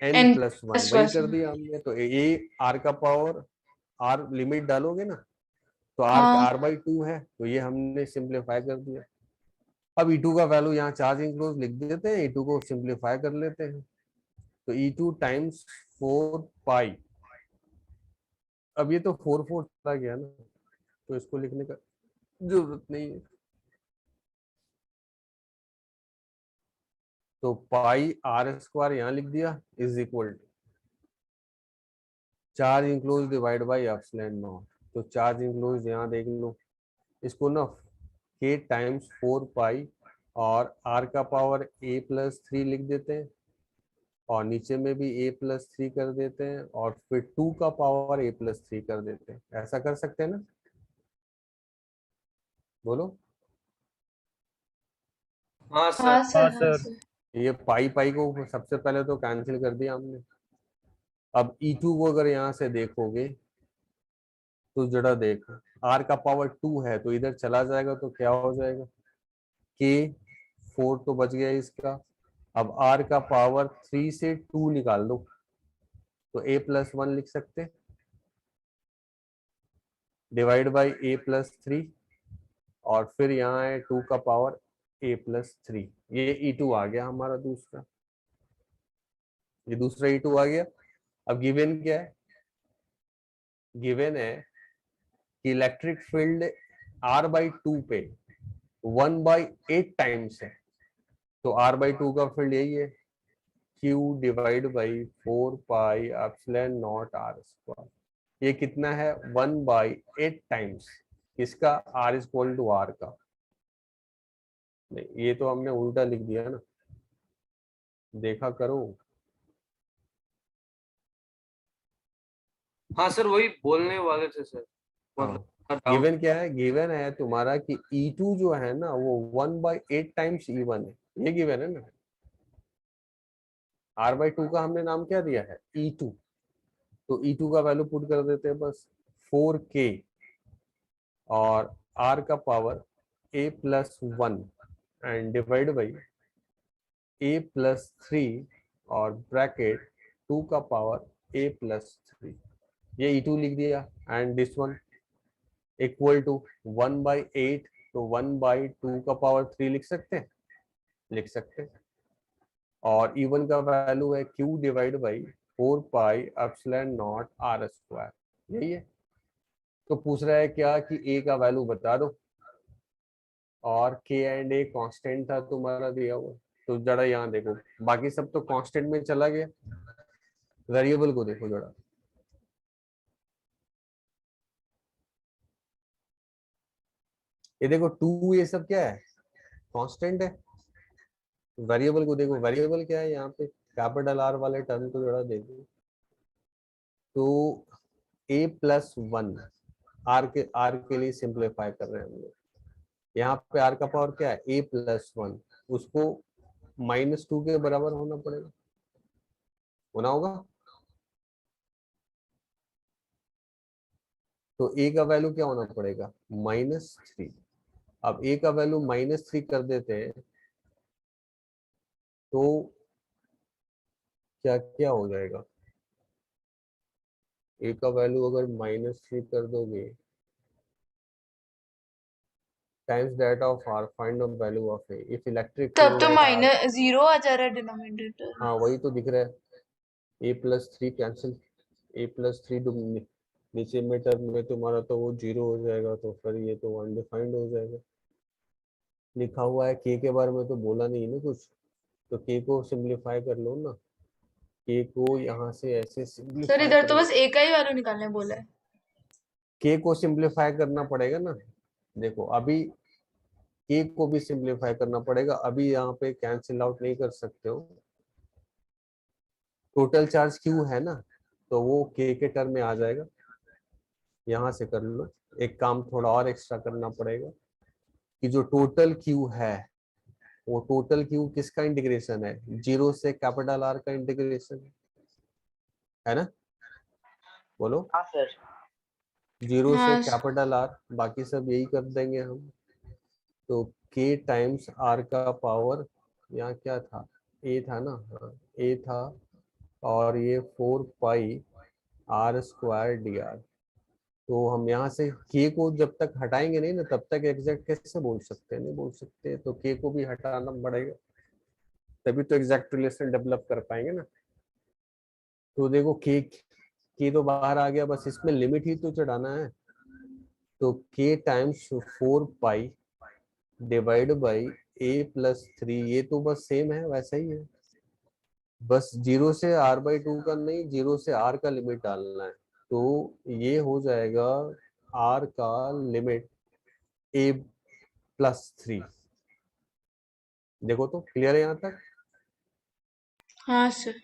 n+1, वही कर दिया हमने। तो a r का पावर, r लिमिट डालोगे ना, तो r/2 है, तो ये हमने सिंप्लीफाई कर दिया। अब E2 का वैल्यू यहाँ चार्ज इंक्लोज लिख देते हैं, E2 को सिंप्लीफाई कर लेते हैं, तो E2 टाइम्स 4 पाई, अब ये तो 4 चला गया ना, तो इसको लिखने का जरूरत नहीं है, तो पाई r स्क्वायर यहाँ लिख दिया is equal to charge enclose divide by epsilon naught. तो चार्ज इंक्लोज यहाँ देख लो, इसको ना k टाइम्स 4 पाई और r का पावर a+3 लिख देते हैं, और नीचे में भी a+3 कर देते हैं, और फिर 2 का पावर a+3 कर देते हैं। ऐसा कर सकते हैं ना, बोलो। हाँ हाँ सर। हाँ सर। हाँ सर। सर। ये पाई पाई को सबसे पहले तो कैंसिल कर दिया हमने। अब E2 को अगर यहाँ से देखोगे तो जरा देखो, r का पावर 2 है, तो इधर चला जाएगा तो क्या हो जाएगा, k 4 तो बच गया इसका। अब r का पावर 3 से 2 निकाल दो, तो a+1 लिख सकते, डिवाइड बाई a+3, और फिर यहाँ है 2 का पावर a+3, ये E2 आ गया हमारा दूसरा, ये दूसरा E2 आ गया। अब गिवन क्या है, गिवन है कि इलेक्ट्रिक फील्ड r/2 पे 1/8 टाइम्स है, तो r/2 का फील्ड यही है, q divide by 4 pi epsilon not r square, ये कितना है 1/8 टाइम्स किसका, r इक्वल टू r का। नहीं, ये तो हमने उल्टा लिख दिया ना, देखा करो। हाँ सर, वही बोलने वाले थे सर। गिवन क्या है, गिवन है तुम्हारा कि E2 जो है ना वो 1/8 टाइम्स E1 है, ये गिवन है ना। r/2 का हमने नाम क्या दिया है, E2, तो E2 का वैल्यू पुट कर देते हैं बस 4k और r का power a+1 and divide by a+3 और ब्रैकेट 2 का पावर a+3, ये E2 लिख दिया and this one equal to 1/8, तो 1/2 का पावर 3 लिख सकते हैं, लिख सकते हैं। और E1 का वैल्यू है q डिवाइड बाई 4πε0 r², यही है। तो पूछ रहा है क्या कि a का वैल्यू बता दो, और k एंड a कांस्टेंट था तुम्हारा दिया हुआ, तो जरा यहाँ देखो, बाकी सब तो कांस्टेंट में चला गया, वेरिएबल को देखो जरा, ये देखो 2 ये सब क्या है, कांस्टेंट है। वेरिएबल को देखो, वेरिएबल क्या है यहाँ पे, कैपिटल R वाले टर्म को जरा देखो, तो a+1 r के लिए सिंप्लीफाई कर रहे हैं हम लोग, यहाँ पे r का पावर क्या है a+1, उसको -2 के बराबर होना पड़ेगा, होना होगा। तो a का वैल्यू क्या होना पड़ेगा, -3। अब a का वैल्यू -3 कर देते हैं तो क्या क्या हो जाएगा, a का वैल्यू अगर -3 कर दोगे times that of r, find the value of a, if electric तब तो फील्ड माइनस 0 आ जा रहा है डिनोमिनेटर। हाँ वही तो दिख रहा है, a+3 कैंसिल, a+3 नीचे में टर्म में तुम्हारा तो वो 0 हो जाएगा, तो फिर ये तो अनडिफाइंड हो जाएगा। लिखा हुआ है k के बारे में तो बोला नहीं ना कुछ, तो k को सिंप्लीफाई कर लो ना, k को यहाँ से ऐसे सर सिंप्लीफाई इधर कर तो लो, बस एक का ही वैल्यू निकालने बोला है। k को सिंप्लीफाई करना पड़ेगा ना, देखो अभी k को भी सिंप्लीफाई करना पड़ेगा, अभी यहाँ पे कैंसिल आउट नहीं कर सकते हो, टोटल चार्ज q है ना, तो वो k के टर्म में आ जाएगा, यहाँ से कर लो। एक काम थोड़ा और एक्स्ट्रा करना पड़ेगा कि जो टोटल q है, वो टोटल q किसका इंटीग्रेशन है, 0 से कैपिटल R का इंटीग्रेशन है ना, बोलो। हाँ सर। 0 से हाँ कैपिटल R, बाकी सब यही कर देंगे हम, तो k टाइम्स r का पावर, यहाँ क्या था, a था ना, हाँ a था, और ये 4πr²dr, तो हम यहाँ से k को जब तक हटाएंगे नहीं ना, तब तक एग्जैक्ट कैसे बोल सकते हैं, नहीं बोल सकते, तो k को भी हटाना पड़ेगा, तभी तो एग्जैक्ट रिलेशन डेवलप कर पाएंगे ना। तो देखो k तो बाहर आ गया, बस इसमें लिमिट ही तो चढ़ाना है, तो k times 4π divide by a+3, ये तो बस सेम है, वैसा ही है, बस 0 से r/2 का नहीं, 0 से r का लिमिट डालना है, तो ये हो जाएगा r का लिमिट a+3, देखो तो क्लियर है यहाँ तक। हाँ सर।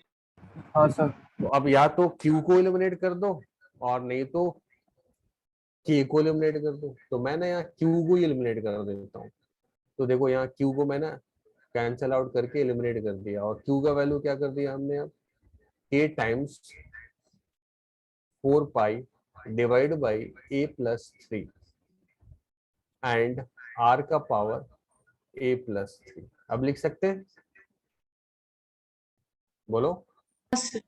हाँ सर। तो अब या तो q को एलिमिनेट कर दो, और नहीं तो k को एलिमिनेट कर दो, तो मैं ना यहाँ q को एलिमिनेट कर देता हूँ, तो देखो यहाँ q को मैंने कैंसिल आउट करके एलिमिनेट कर दिया, और q का वैल्यू क्या कर दिया हमने, अब k times 4π divide by a+3 and r का पावर a+3, अब लिख सकते हैं, बोलो। हाँ सर।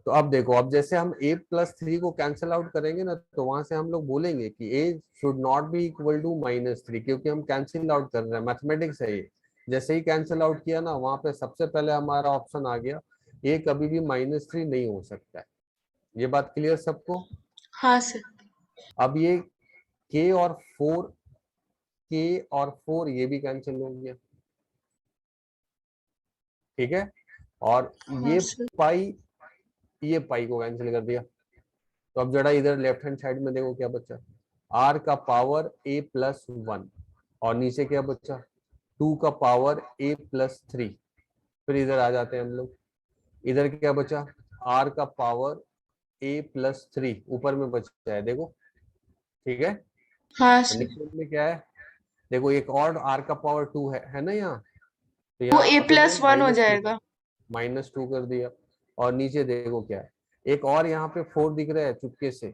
तो अब देखो, अब जैसे हम a+3 को कैंसिल आउट करेंगे ना, तो वहां से हम लोग बोलेंगे कि a should not be equal to -3, क्योंकि हम कैंसिल आउट कर रहे हैं, मैथमेटिक्स है ये, जैसे ही कैंसिल आउट किया ना, वहां पे सबसे पहले हमारा ऑप्शन आ गया, a कभी भी -3 नहीं हो सकता है, ये बात क्लियर सबको। हाँ सर। अब ये k और 4 ये भी कैंसिल हो गया, ठीक है, और हाँ ये सर। पाई को कैंसिल कर दिया, तो अब जरा इधर लेफ्ट हैंड साइड में देखो क्या बचा, r का पावर a+1, और नीचे क्या बचा 2 का पावर a+3, फिर इधर आ जाते हैं हम लोग, इधर क्या बचा r का पावर a+3, ऊपर में बचा है देखो, ठीक है, हाँ और सर। नीचे में क्या है, देखो एक और r का पावर 2 है ना यहाँ, तो वो यहाँ पे मैं a+1 हो -2 जाएगा। -2 कर दिया। और नीचे देखो क्या है, एक और यहाँ पे 4 दिख रहा है चुपके से,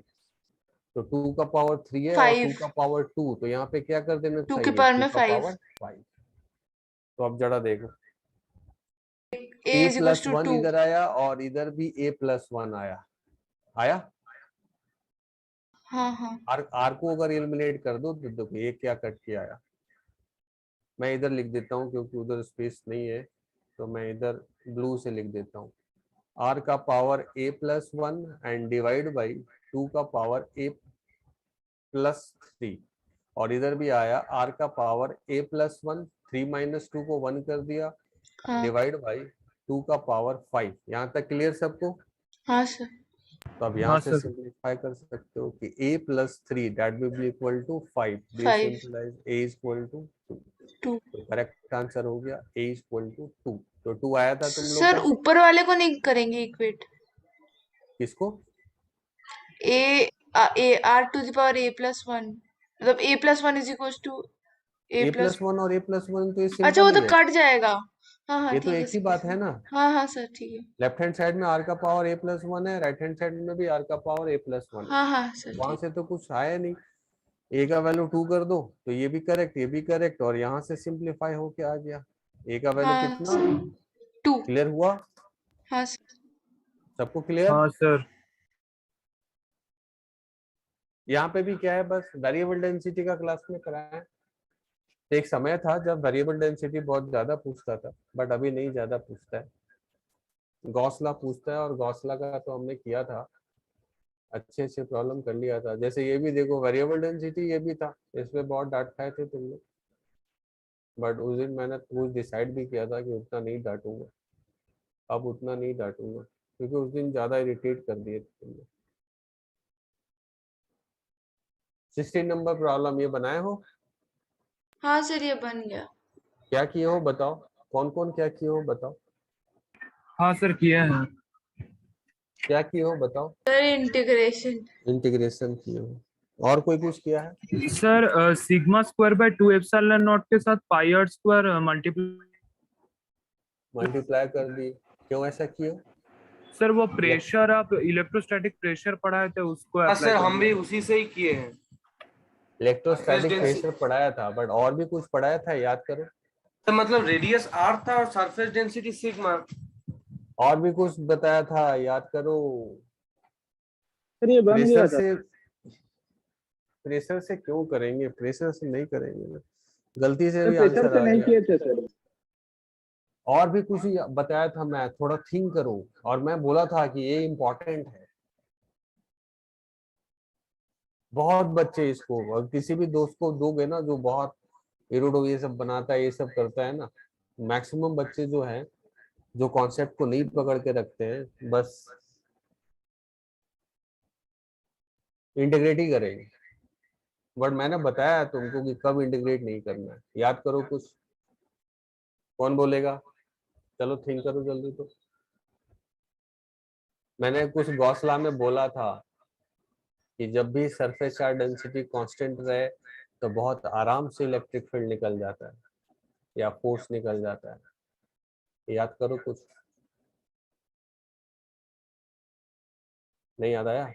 तो 2 का पावर 3 है और 2 5 का पावर 2, तो यहाँ पे क्या कर देना 2 के चाहिए, पावर 2 में का 5 पावर 5। तो अब जरा देखो, a a is equals plus to 1 2 इधर आया और इधर भी a प्लस 1 आया, आया। हाँ हाँ आर को अगर एलिमिनेट कर दो तो देखो ये क्या कट के आया। मैं इधर लिख देता हूँ क्योंकि उधर स्पेस नहीं है, तो मैं इधर ब्लू से लिख देता हूँ, आर का power a plus 1 and divide by 2 का पावर a प्लस 3, और इधर भी आया आर का पावर a प्लस 1, 3 माइनस 2 को 1 कर दिया, हाँ डिवाइड बाई 2 का पावर 5। यहाँ तक क्लियर सबको? हाँ सर तो अब यहाँ हाँ से सर। सिंप्लीफाई कर सकते हो कि a plus 3 that will be equal to 5, this 5 implies a is equal to 2। 2 तो करेक्ट आंसर हो गया a इज इक्वल टू 2। तो 2 आया था तुम लोग सर का, ऊपर वाले को नहीं करेंगे इक्वेट, किसको? a a r to the power a plus 1, मतलब a plus 1 is equals to a a plus, plus 1 और a प्लस 1 तो ये अच्छा वो सिंपल तो ही है, कट जाएगा। हाँ हाँ ये तो ठीक है एक ही सर, बात है ना। हाँ हाँ सर ठीक है, लेफ्ट हैंड साइड में r का पावर a प्लस 1 है, राइट हैंड साइड में भी r का पावर a प्लस 1 है, हाँ हाँ सर वहां ठीक, से तो कुछ आया नहीं। a का वैल्यू 2 कर दो तो ये भी करेक्ट, ये भी करेक्ट, और यहाँ से सिंप्लीफाई होके आ गया। a का वैल्यू हाँ कितना, सर 2, क्लियर हुआ हाँ सर सबको? क्लियर? हाँ सर। यहाँ पे भी क्या है, बस वेरिएबल डेंसिटी का क्लास में कराया। एक समय था जब वेरिएबल डेंसिटी बहुत ज्यादा पूछता था, बट अभी नहीं ज्यादा पूछता है, गॉस-लॉ पूछता है, और गॉस-लॉ का तो हमने किया था, अच्छे से प्रॉब्लम कर लिया था। जैसे ये भी देखो वेरिएबल डेंसिटी, ये भी था, इसमें बहुत डांट खाए थे तुम लोग, बट उस दिन मैंने कुछ डिसाइड भी किया था कि उतना नहीं डांटूंगा, अब उतना नहीं डांटूंगा, क्योंकि उस दिन ज्यादा इरिटेट कर दिए थे तुम लोग। 16 नंबर प्रॉब्लम ये बनाए हो? हाँ सर ये बन गया। क्या किए हो बताओ, कौन कौन क्या किए हो बताओ, हाँ सर किए हैं। क्या किए हो बताओ? सर इंटीग्रेशन, इंटीग्रेशन किए हो, और कोई कुछ किया है? Sir sigma square by 2 epsilon not के साथ पाई आर स्क्वायर मल्टीप्लाई कर दी, क्यों ऐसा किए? सर वो प्रेशर, आप इलेक्ट्रोस्टैटिक प्रेशर पढ़ाए थे उसको हाँ अप्लाई सर, कर हम भी दिया। उसी से ही किए हैं। इलेक्ट्रोस्टैटिक Surface प्रेशर पढ़ाया था, बट और भी कुछ पढ़ाया था, याद करो। तो मतलब रेडियस r था और सरफेस डेंसिटी सिग्मा। और भी कुछ बताया था, याद करो। सर ये बन गया था। प्रेशर से क्यों करेंगे, प्रेशर से नहीं करेंगे ना, गलती से सर भी प्रेशर आंसर से आ नहीं गया। किए थे सर। और भी कुछ बताया था मैं, थोड़ा थिंक करो, और मैं बोला था कि ये इम्पोर्टेंट है। बहुत बच्चे इसको, और किसी भी दोस्त को दोगे ना जो बहुत एरोडो ये सब बनाता है, ये सब करता है ना, मैक्सिमम बच्चे जो हैं, जो कॉन्सेप्ट को नहीं पकड़ के रखते हैं, बस इंटीग्रेट ही करेंगे। बट मैंने बताया तुमको कि कब इंटीग्रेट नहीं करना है, याद करो कुछ, कौन बोलेगा? चलो थिंक करो जल्दी। तो मैंने कुछ गॉस-लॉ में बोला था कि जब भी सरफेस चार्ज डेंसिटी कांस्टेंट रहे तो बहुत आराम से इलेक्ट्रिक फील्ड निकल जाता है या फोर्स निकल जाता है, याद करो कुछ, नहीं याद आया?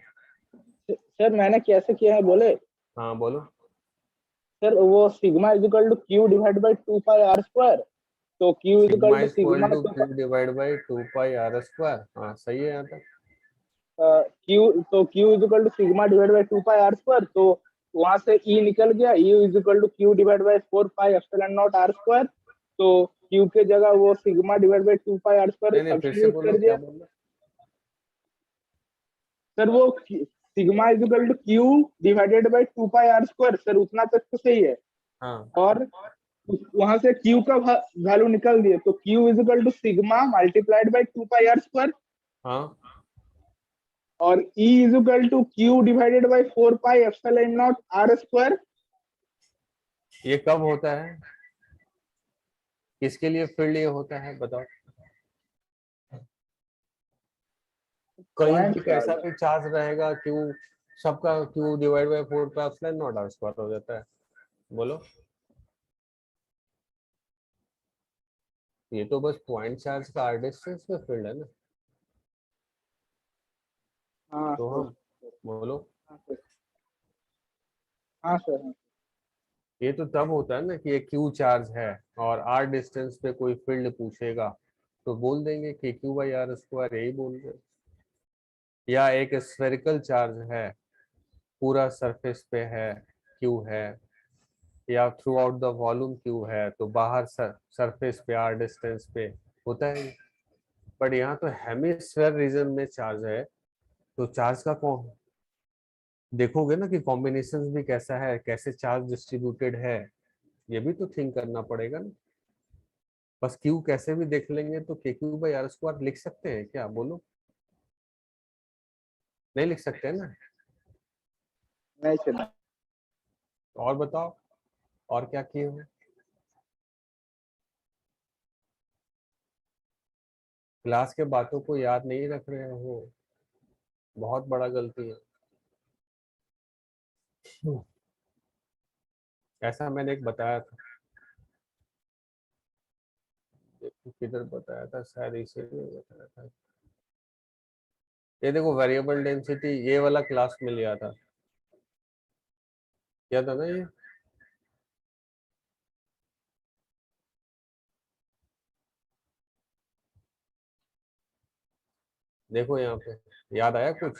सर मैंने कैसे किया है बोले? हाँ बोलो। सर वो sigma is equal to Q divide by 2 pi are square, तो Q is sigma equal to is equal sigma to Q divide by 2 pi are square, हाँ सही है यहाँ तक। Q is equal to sigma divide by 2 pi are square, तो वहां से E निकल गया, U is equal to Q divide by 4 pi epsilon naught are square, तो क्यू के जगह वो sigma divide by 2 pi are square नहीं फिर से सब्स्टिट्यूट बोलो, कर दिया। क्या बोलना? सर वो sigma is equal to q divided by 2 pi are square, sir उतना तक तो सही है। हाँ और वहां से क्यू का वैल्यू निकल दिए, तो Q is equal to sigma multiplied by 2 pi are square, हाँ, और E is equal to q divided by 4 pi epsilon naught are square. ये कब होता है, किसके लिए फील्ड ये होता है बताओ? कहीं भी कैसा भी चार्ज रहेगा, क्यू सबका q divide by 4 pi epsilon naught are square हो जाता है, बोलो। ये तो बस पॉइंट चार्ज का r डिस्टेंस में फील्ड है ना। हाँ तो सर, हम बोलो, हाँ सर, हाँ सर, हाँ। ये तो तब होता है ना कि ये q चार्ज है और r डिस्टेंस पे कोई फील्ड पूछेगा तो बोल देंगे कि q बाई आर स्क्वायर, यही बोल रहे। या एक स्फेरिकल चार्ज है, पूरा सरफेस पे है, q है, या through out the volume q है, तो बाहर सरफेस पे r डिस्टेंस पे होता है। बट यहाँ तो हेमिस्फेयर रीजन में चार्ज है, तो चार्ज का कौन देखोगे ना कि कॉम्बिनेशन भी कैसा है, कैसे चार्ज डिस्ट्रीब्यूटेड है, ये भी तो थिंक करना पड़ेगा ना। बस क्यू कैसे भी देख लेंगे तो के क्यू बाई आर स्क्वायर लिख सकते हैं क्या, बोलो? नहीं लिख सकते ना। नहीं सर। और बताओ, और क्या किए हो? क्लास के बातों को याद नहीं रख रहे हो, बहुत बड़ा गलती है। ऐसा मैंने एक बताया था, देखो किधर बताया था, शायद इसे बताया था। ये देखो वेरिएबल डेंसिटी, ये वाला क्लास में लिया था, क्या था ना ये? देखो यहाँ पे याद आया कुछ?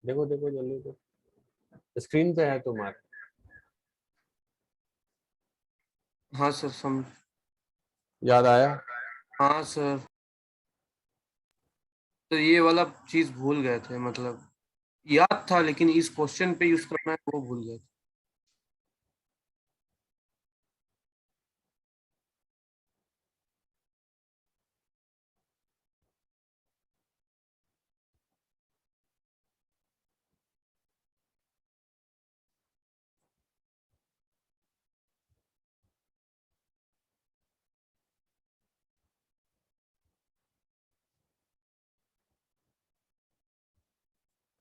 देखो देखो जल्दी, तो स्क्रीन पे है तुम्हारे। हाँ सर, समझ। याद आया? हाँ सर, तो ये वाला चीज भूल गए थे, मतलब याद था लेकिन इस क्वेश्चन पे यूज करना है वो भूल गए थे।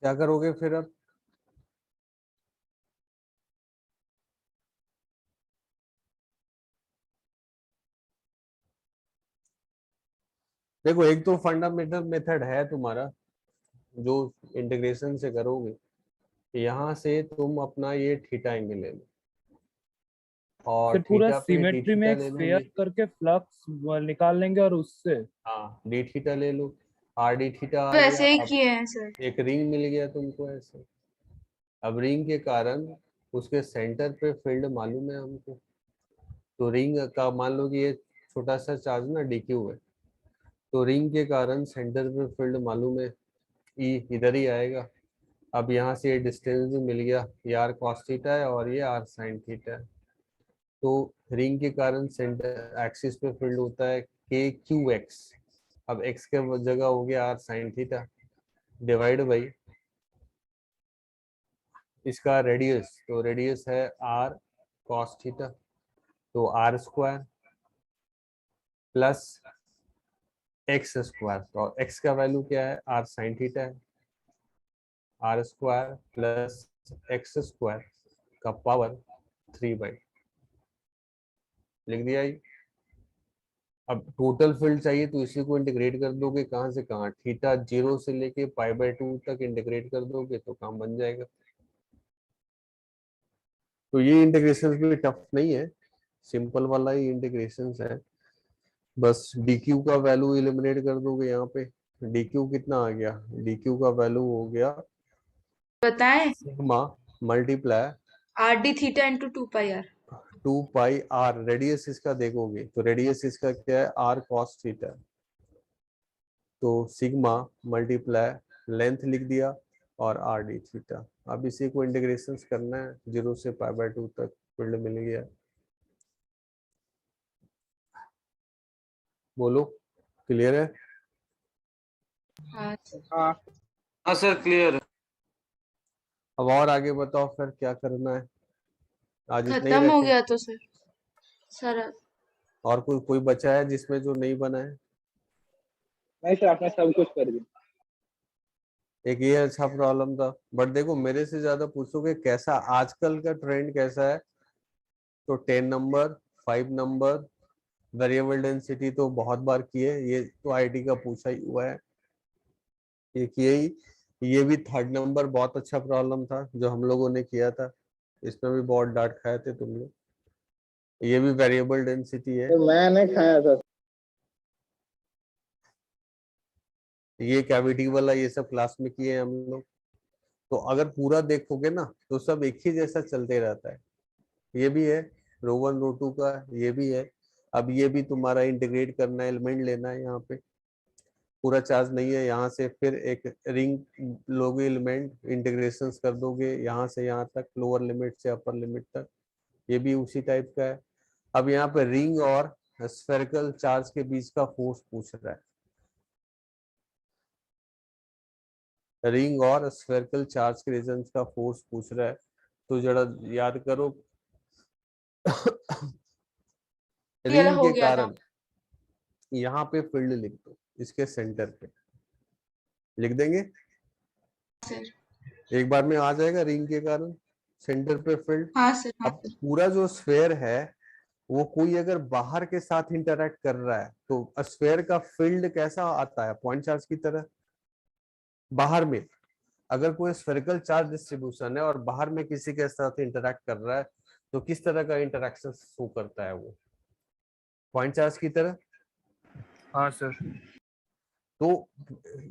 क्या करोगे फिर अब? देखो एक तो फंडामेंटल मेथड है तुम्हारा जो इंटीग्रेशन से करोगे, यहाँ से तुम अपना ये थीटा एंगल ले लो और फिर पूरा थीटा पे डी सिमेट्री में थीटा एक ले लो, स्फीयर करके फ्लक्स निकाल लेंगे और उससे हाँ डी थीटा ले लो, आर डी थीटा आ तो गया। ऐसे ही अब किए हैं सर। एक रिंग मिल गया तुमको ऐसे। अब रिंग के कारण उसके सेंटर पे फील्ड मालूम है हमको, तो रिंग का मान लो कि ये छोटा सा चार्ज ना डी क्यू है, तो रिंग के कारण सेंटर पे फील्ड मालूम है, ई इधर ही आएगा। अब यहाँ से ये डिस्टेंस भी मिल गया, ये आर कॉस थीटा है और ये आर साइन थीटा है। तो रिंग के कारण सेंटर एक्सिस पे फील्ड होता है के क्यू एक्स। अब एक्स के जगह हो गया r sine theta divide by इसका रेडियस, तो रेडियस है आर कॉस थीटा, तो r square plus x square, तो एक्स का वैल्यू क्या है, आर साइन थीटा है, r square plus x square का पावर 3/, लिख दिया ये। अब टोटल फील्ड चाहिए तो इसी को इंटीग्रेट कर दोगे, कहाँ से कहाँ, थीटा 0 से लेके π/2 तक इंटीग्रेट कर दोगे तो काम बन जाएगा। तो ये इंटीग्रेशन भी टफ नहीं है, सिंपल वाला ही इंटीग्रेशन है। बस dq का वैल्यू एलिमिनेट कर दोगे यहाँ पे, dq कितना आ गया, dq का वैल्यू हो गया बताएं, sigma multiply r d theta into 2 pi r. 2πr, radius इसका देखोगे तो रेडियस इसका क्या है, r cos थीटा, तो सिग्मा मल्टीप्लाई लेंथ लिख दिया और आर डी थीटा। अब इसी को इंटीग्रेशन करना है 0 से π/2 तक, फील्ड मिल गया। बोलो, क्लियर है? हाँ सर। हाँ हाँ सर, क्लियर है। अब और आगे बताओ फिर क्या करना है, आज इतना ही खत्म हो रखें? गया तो सर और कोई बचा है जिसमें जो नहीं बना है? नहीं सर, आपने सब कुछ कर दिया। एक ये अच्छा प्रॉब्लम था, बट देखो मेरे से ज्यादा पूछोगे कैसा आजकल का ट्रेंड कैसा है, तो 10 नंबर, 5 नंबर, वेरिएबल डेंसिटी तो बहुत बार किए, ये तो आईटी का पूछा ही हुआ है, ये किए ही। ये भी 3rd नंबर बहुत अच्छा प्रॉब्लम था जो हम लोगों ने किया था, इसमें भी बहुत डांट खाए थे तुम लोग। ये भी वेरिएबल डेंसिटी है, तो मैंने खाया था। ये कैविटी वाला, ये सब क्लास में किए हैं हम लोग। तो अगर पूरा देखोगे ना तो सब एक ही जैसा चलते रहता है। ये भी है रो 1 रो 2 का, ये भी है। अब ये भी तुम्हारा इंटीग्रेट करना है, एलिमेंट लेना है, यहाँ पे पूरा चार्ज नहीं है, यहाँ से फिर एक रिंग लोगे, एलिमेंट इंटीग्रेशन कर दोगे यहाँ से यहाँ तक, लोअर लिमिट से अपर लिमिट तक, ये भी उसी टाइप का है। अब यहाँ पे रिंग और स्फेरिकल चार्ज के बीच का फोर्स पूछ रहा है, रिंग और स्फेरिकल चार्ज के रीजन का फोर्स पूछ रहा है। तो जरा याद करो ये वाला रिंग हो के गया था कारण यहाँ पे फील्ड लिख दो, इसके सेंटर पे लिख देंगे, सर। एक बार में आ जाएगा रिंग के कारण सेंटर पे फील्ड। हाँ सर, हाँ अब सर। पूरा जो स्फेयर है वो कोई अगर बाहर के साथ इंटरेक्ट कर रहा है तो स्फेयर का फील्ड कैसा आता है, पॉइंट चार्ज की तरह। बाहर में अगर कोई स्फेरिकल चार्ज डिस्ट्रीब्यूशन है और बाहर में किसी के साथ इंटरेक्ट कर रहा है तो किस तरह का इंटरेक्शन शो करता है, वो पॉइंट चार्ज की तरह। हाँ सर। तो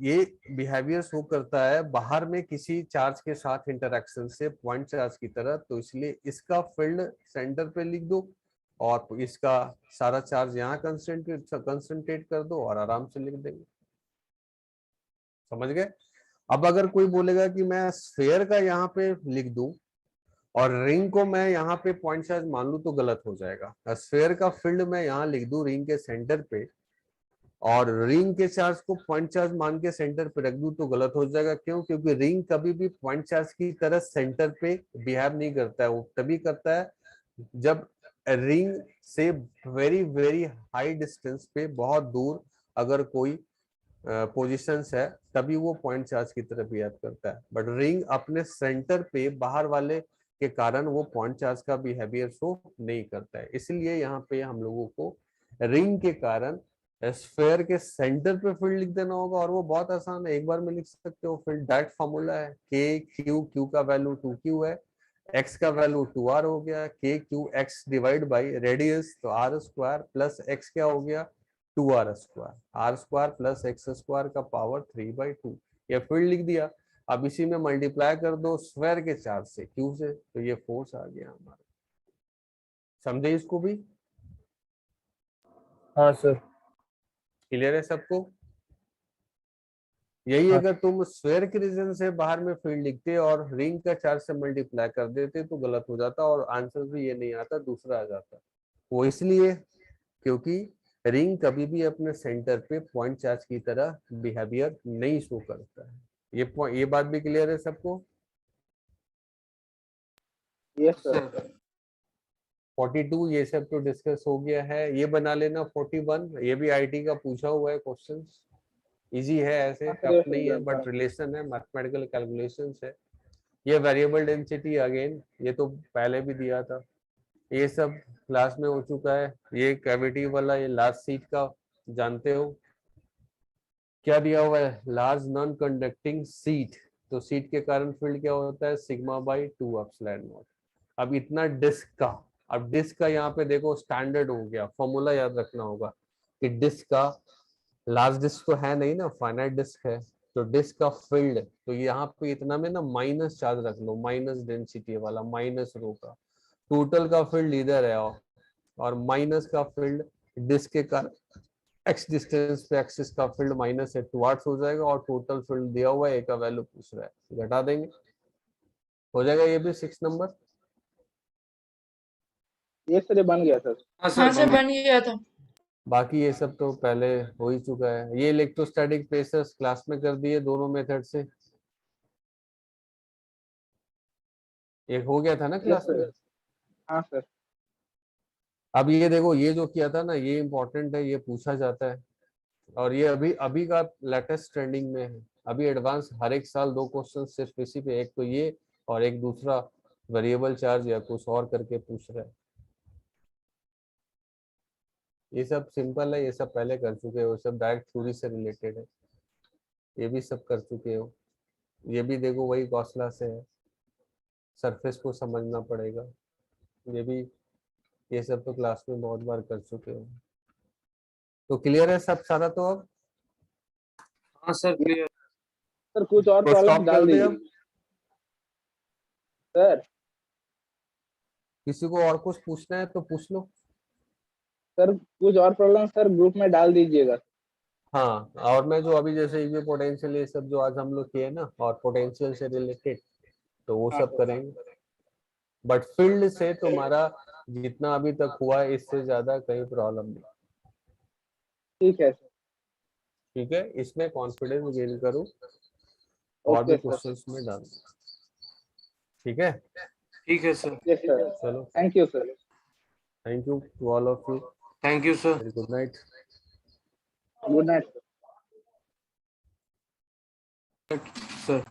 ये बिहेवियर शो करता है बाहर में किसी चार्ज के साथ इंटरेक्शन से पॉइंट चार्ज की तरह। तो इसलिए इसका फील्ड सेंटर पे लिख दो और इसका सारा चार्ज यहाँ कंसंट्रेट कर दो और आराम से लिख देंगे। समझ गए। अब अगर कोई बोलेगा कि मैं स्फेयर का यहाँ पे लिख दूं और रिंग को मैं यहाँ पे पॉइंट चार्ज मान लूं तो गलत हो जाएगा। स्फेयर का फील्ड मैं यहाँ लिख दूं रिंग के सेंटर पे और रिंग के चार्ज को पॉइंट चार्ज मान के सेंटर पे रख दूं तो गलत हो जाएगा। क्यों? क्योंकि रिंग कभी भी पॉइंट चार्ज की तरह सेंटर पे बिहेव नहीं करता है। वो तभी करता है जब रिंग से वेरी वेरी हाई डिस्टेंस पे, बहुत दूर अगर कोई पोजीशंस है, तभी वो पॉइंट चार्ज की तरह बिहेव करता है। बट रिंग अपने सेंटर पे बाहर वाले के कारण वो पॉइंट चार्ज का बिहेवियर शो नहीं करता है। इसलिए यहाँ पे हम लोगों को रिंग के कारण स्फेयर के सेंटर पे फील्ड लिख देना होगा और वो बहुत आसान है, एक बार में लिख सकते हो। फील्ड डायरेक्ट फॉर्मूला है के क्यू, क्यू का वैल्यू 2q है, x का वैल्यू 2r हो गया, के Q x divide by radius तो r स्क्वायर प्लस x क्या हो गया 2r square, r square plus x square का पावर 3/2, ये फील्ड लिख दिया। अब इसी में मल्टीप्लाई कर दो स्फेयर के चार्ज से q से, तो ये फोर्स आ गया हमारा। समझे इसको भी? हाँ सर। क्लियर है सबको? यही हाँ। अगर तुम स्फेयर के रीजन से बाहर में फील्ड लिखते और रिंग का चार्ज से मल्टीप्लाई कर देते तो गलत हो जाता और आंसर भी ये नहीं आता, दूसरा आ जाता। वो इसलिए क्योंकि रिंग कभी भी अपने सेंटर पे पॉइंट चार्ज की तरह बिहेवियर नहीं शो करता है। ये बात भी क्लियर है सबको? Yes sir. 42 ये सब तो डिस्कस हो गया है। ये बना लेना 41, ये भी आईटी का पूछा हुआ है क्वेश्चन, इजी है, ऐसे टफ नहीं है, बट रिलेशन है, मैथमेटिकल कैलकुलेशंस है। ये वेरिएबल डेंसिटी अगेन ये तो पहले भी दिया था, ये सब क्लास में हो चुका है। ये कैविटी वाला, ये लास्ट सीट का जानते हो क्या दिया हुआ है, लार्ज नॉन कंडक्टिंग सीट। तो सीट के कारण फील्ड क्या होता है, सिग्मा बाई 2 एप्सिलॉन नॉट। अब इतना डिस्क का, अब डिस्क का यहाँ पे देखो स्टैंडर्ड हो गया, फॉर्मूला याद रखना होगा कि डिस्क का, लार्ज डिस्क तो है नहीं ना, फाइनाइट डिस्क है, तो डिस्क का फील्ड, तो यहाँ पे इतना में ना माइनस चार्ज रख लो, माइनस डेंसिटी वाला, माइनस रो का। टोटल का फील्ड इधर है और माइनस का फील्ड डिस्क के कारण एक्स डिस्टेंस पे एक्सिस का फील्ड माइनस है, टुवर्ड्स हो जाएगा और टोटल फील्ड दिया हुआ है, ए का वैल्यू पूछ रहा है, घटा देंगे, हो जाएगा ये भी 6 नंबर। ये सर बन गया सर। हाँ हाँ सर सर, बन गया था। बाकी ये सब तो पहले हो ही चुका है। ये इलेक्ट्रोस्टैटिक प्रेशर्स क्लास में कर दिए दोनों मेथड से, एक हो गया था ना यस क्लास में। सर। हाँ सर। अब ये देखो, ये जो किया था ना ये इंपॉर्टेंट है, ये पूछा जाता है और ये अभी अभी का लेटेस्ट ट्रेंडिंग में है। अभी एडवांस हर एक साल 2 क्वेश्चन सिर्फ इसी पे, एक तो ये और एक दूसरा वेरिएबल चार्ज या कुछ और करके पूछ रहा है। ये सब सिंपल है, ये सब पहले कर चुके हो, सब डायरेक्ट थ्योरी से रिलेटेड है, ये भी सब कर चुके हो। ये भी देखो वही गॉसला से है, सरफेस को समझना पड़ेगा, ये भी, ये सब तो क्लास में बहुत बार कर चुके हो। तो क्लियर है सब सारा? तो अब हाँ सर क्लियर। सर कुछ और तो प्रॉब्लम स्टॉप डाल कर दे दीजिए अब। सर। किसी को और कुछ पूछना है तो पूछ लो। सर कुछ और प्रॉब्लम सर ग्रुप में डाल दीजिएगा। हाँ, और मैं जो अभी जैसे ये पोटेंशियल ये सब जो आज हम लोग किए ना, और पोटेंशियल से रिलेटेड, तो वो हाँ सब सर। करेंगे। बट फील्ड से तुम्हारा जितना अभी तक हुआ है, इससे ज्यादा कहीं प्रॉब्लम नहीं। ठीक है सर। ठीक है, इसमें कॉन्फिडेंस गेन करो और भी ओके सर। क्वेश्चंस में डालो। ठीक है, ठीक है सर। Yes sir. चलो, thank you sir. Thank you to all of you, thank you sir. Very good night. Good night sir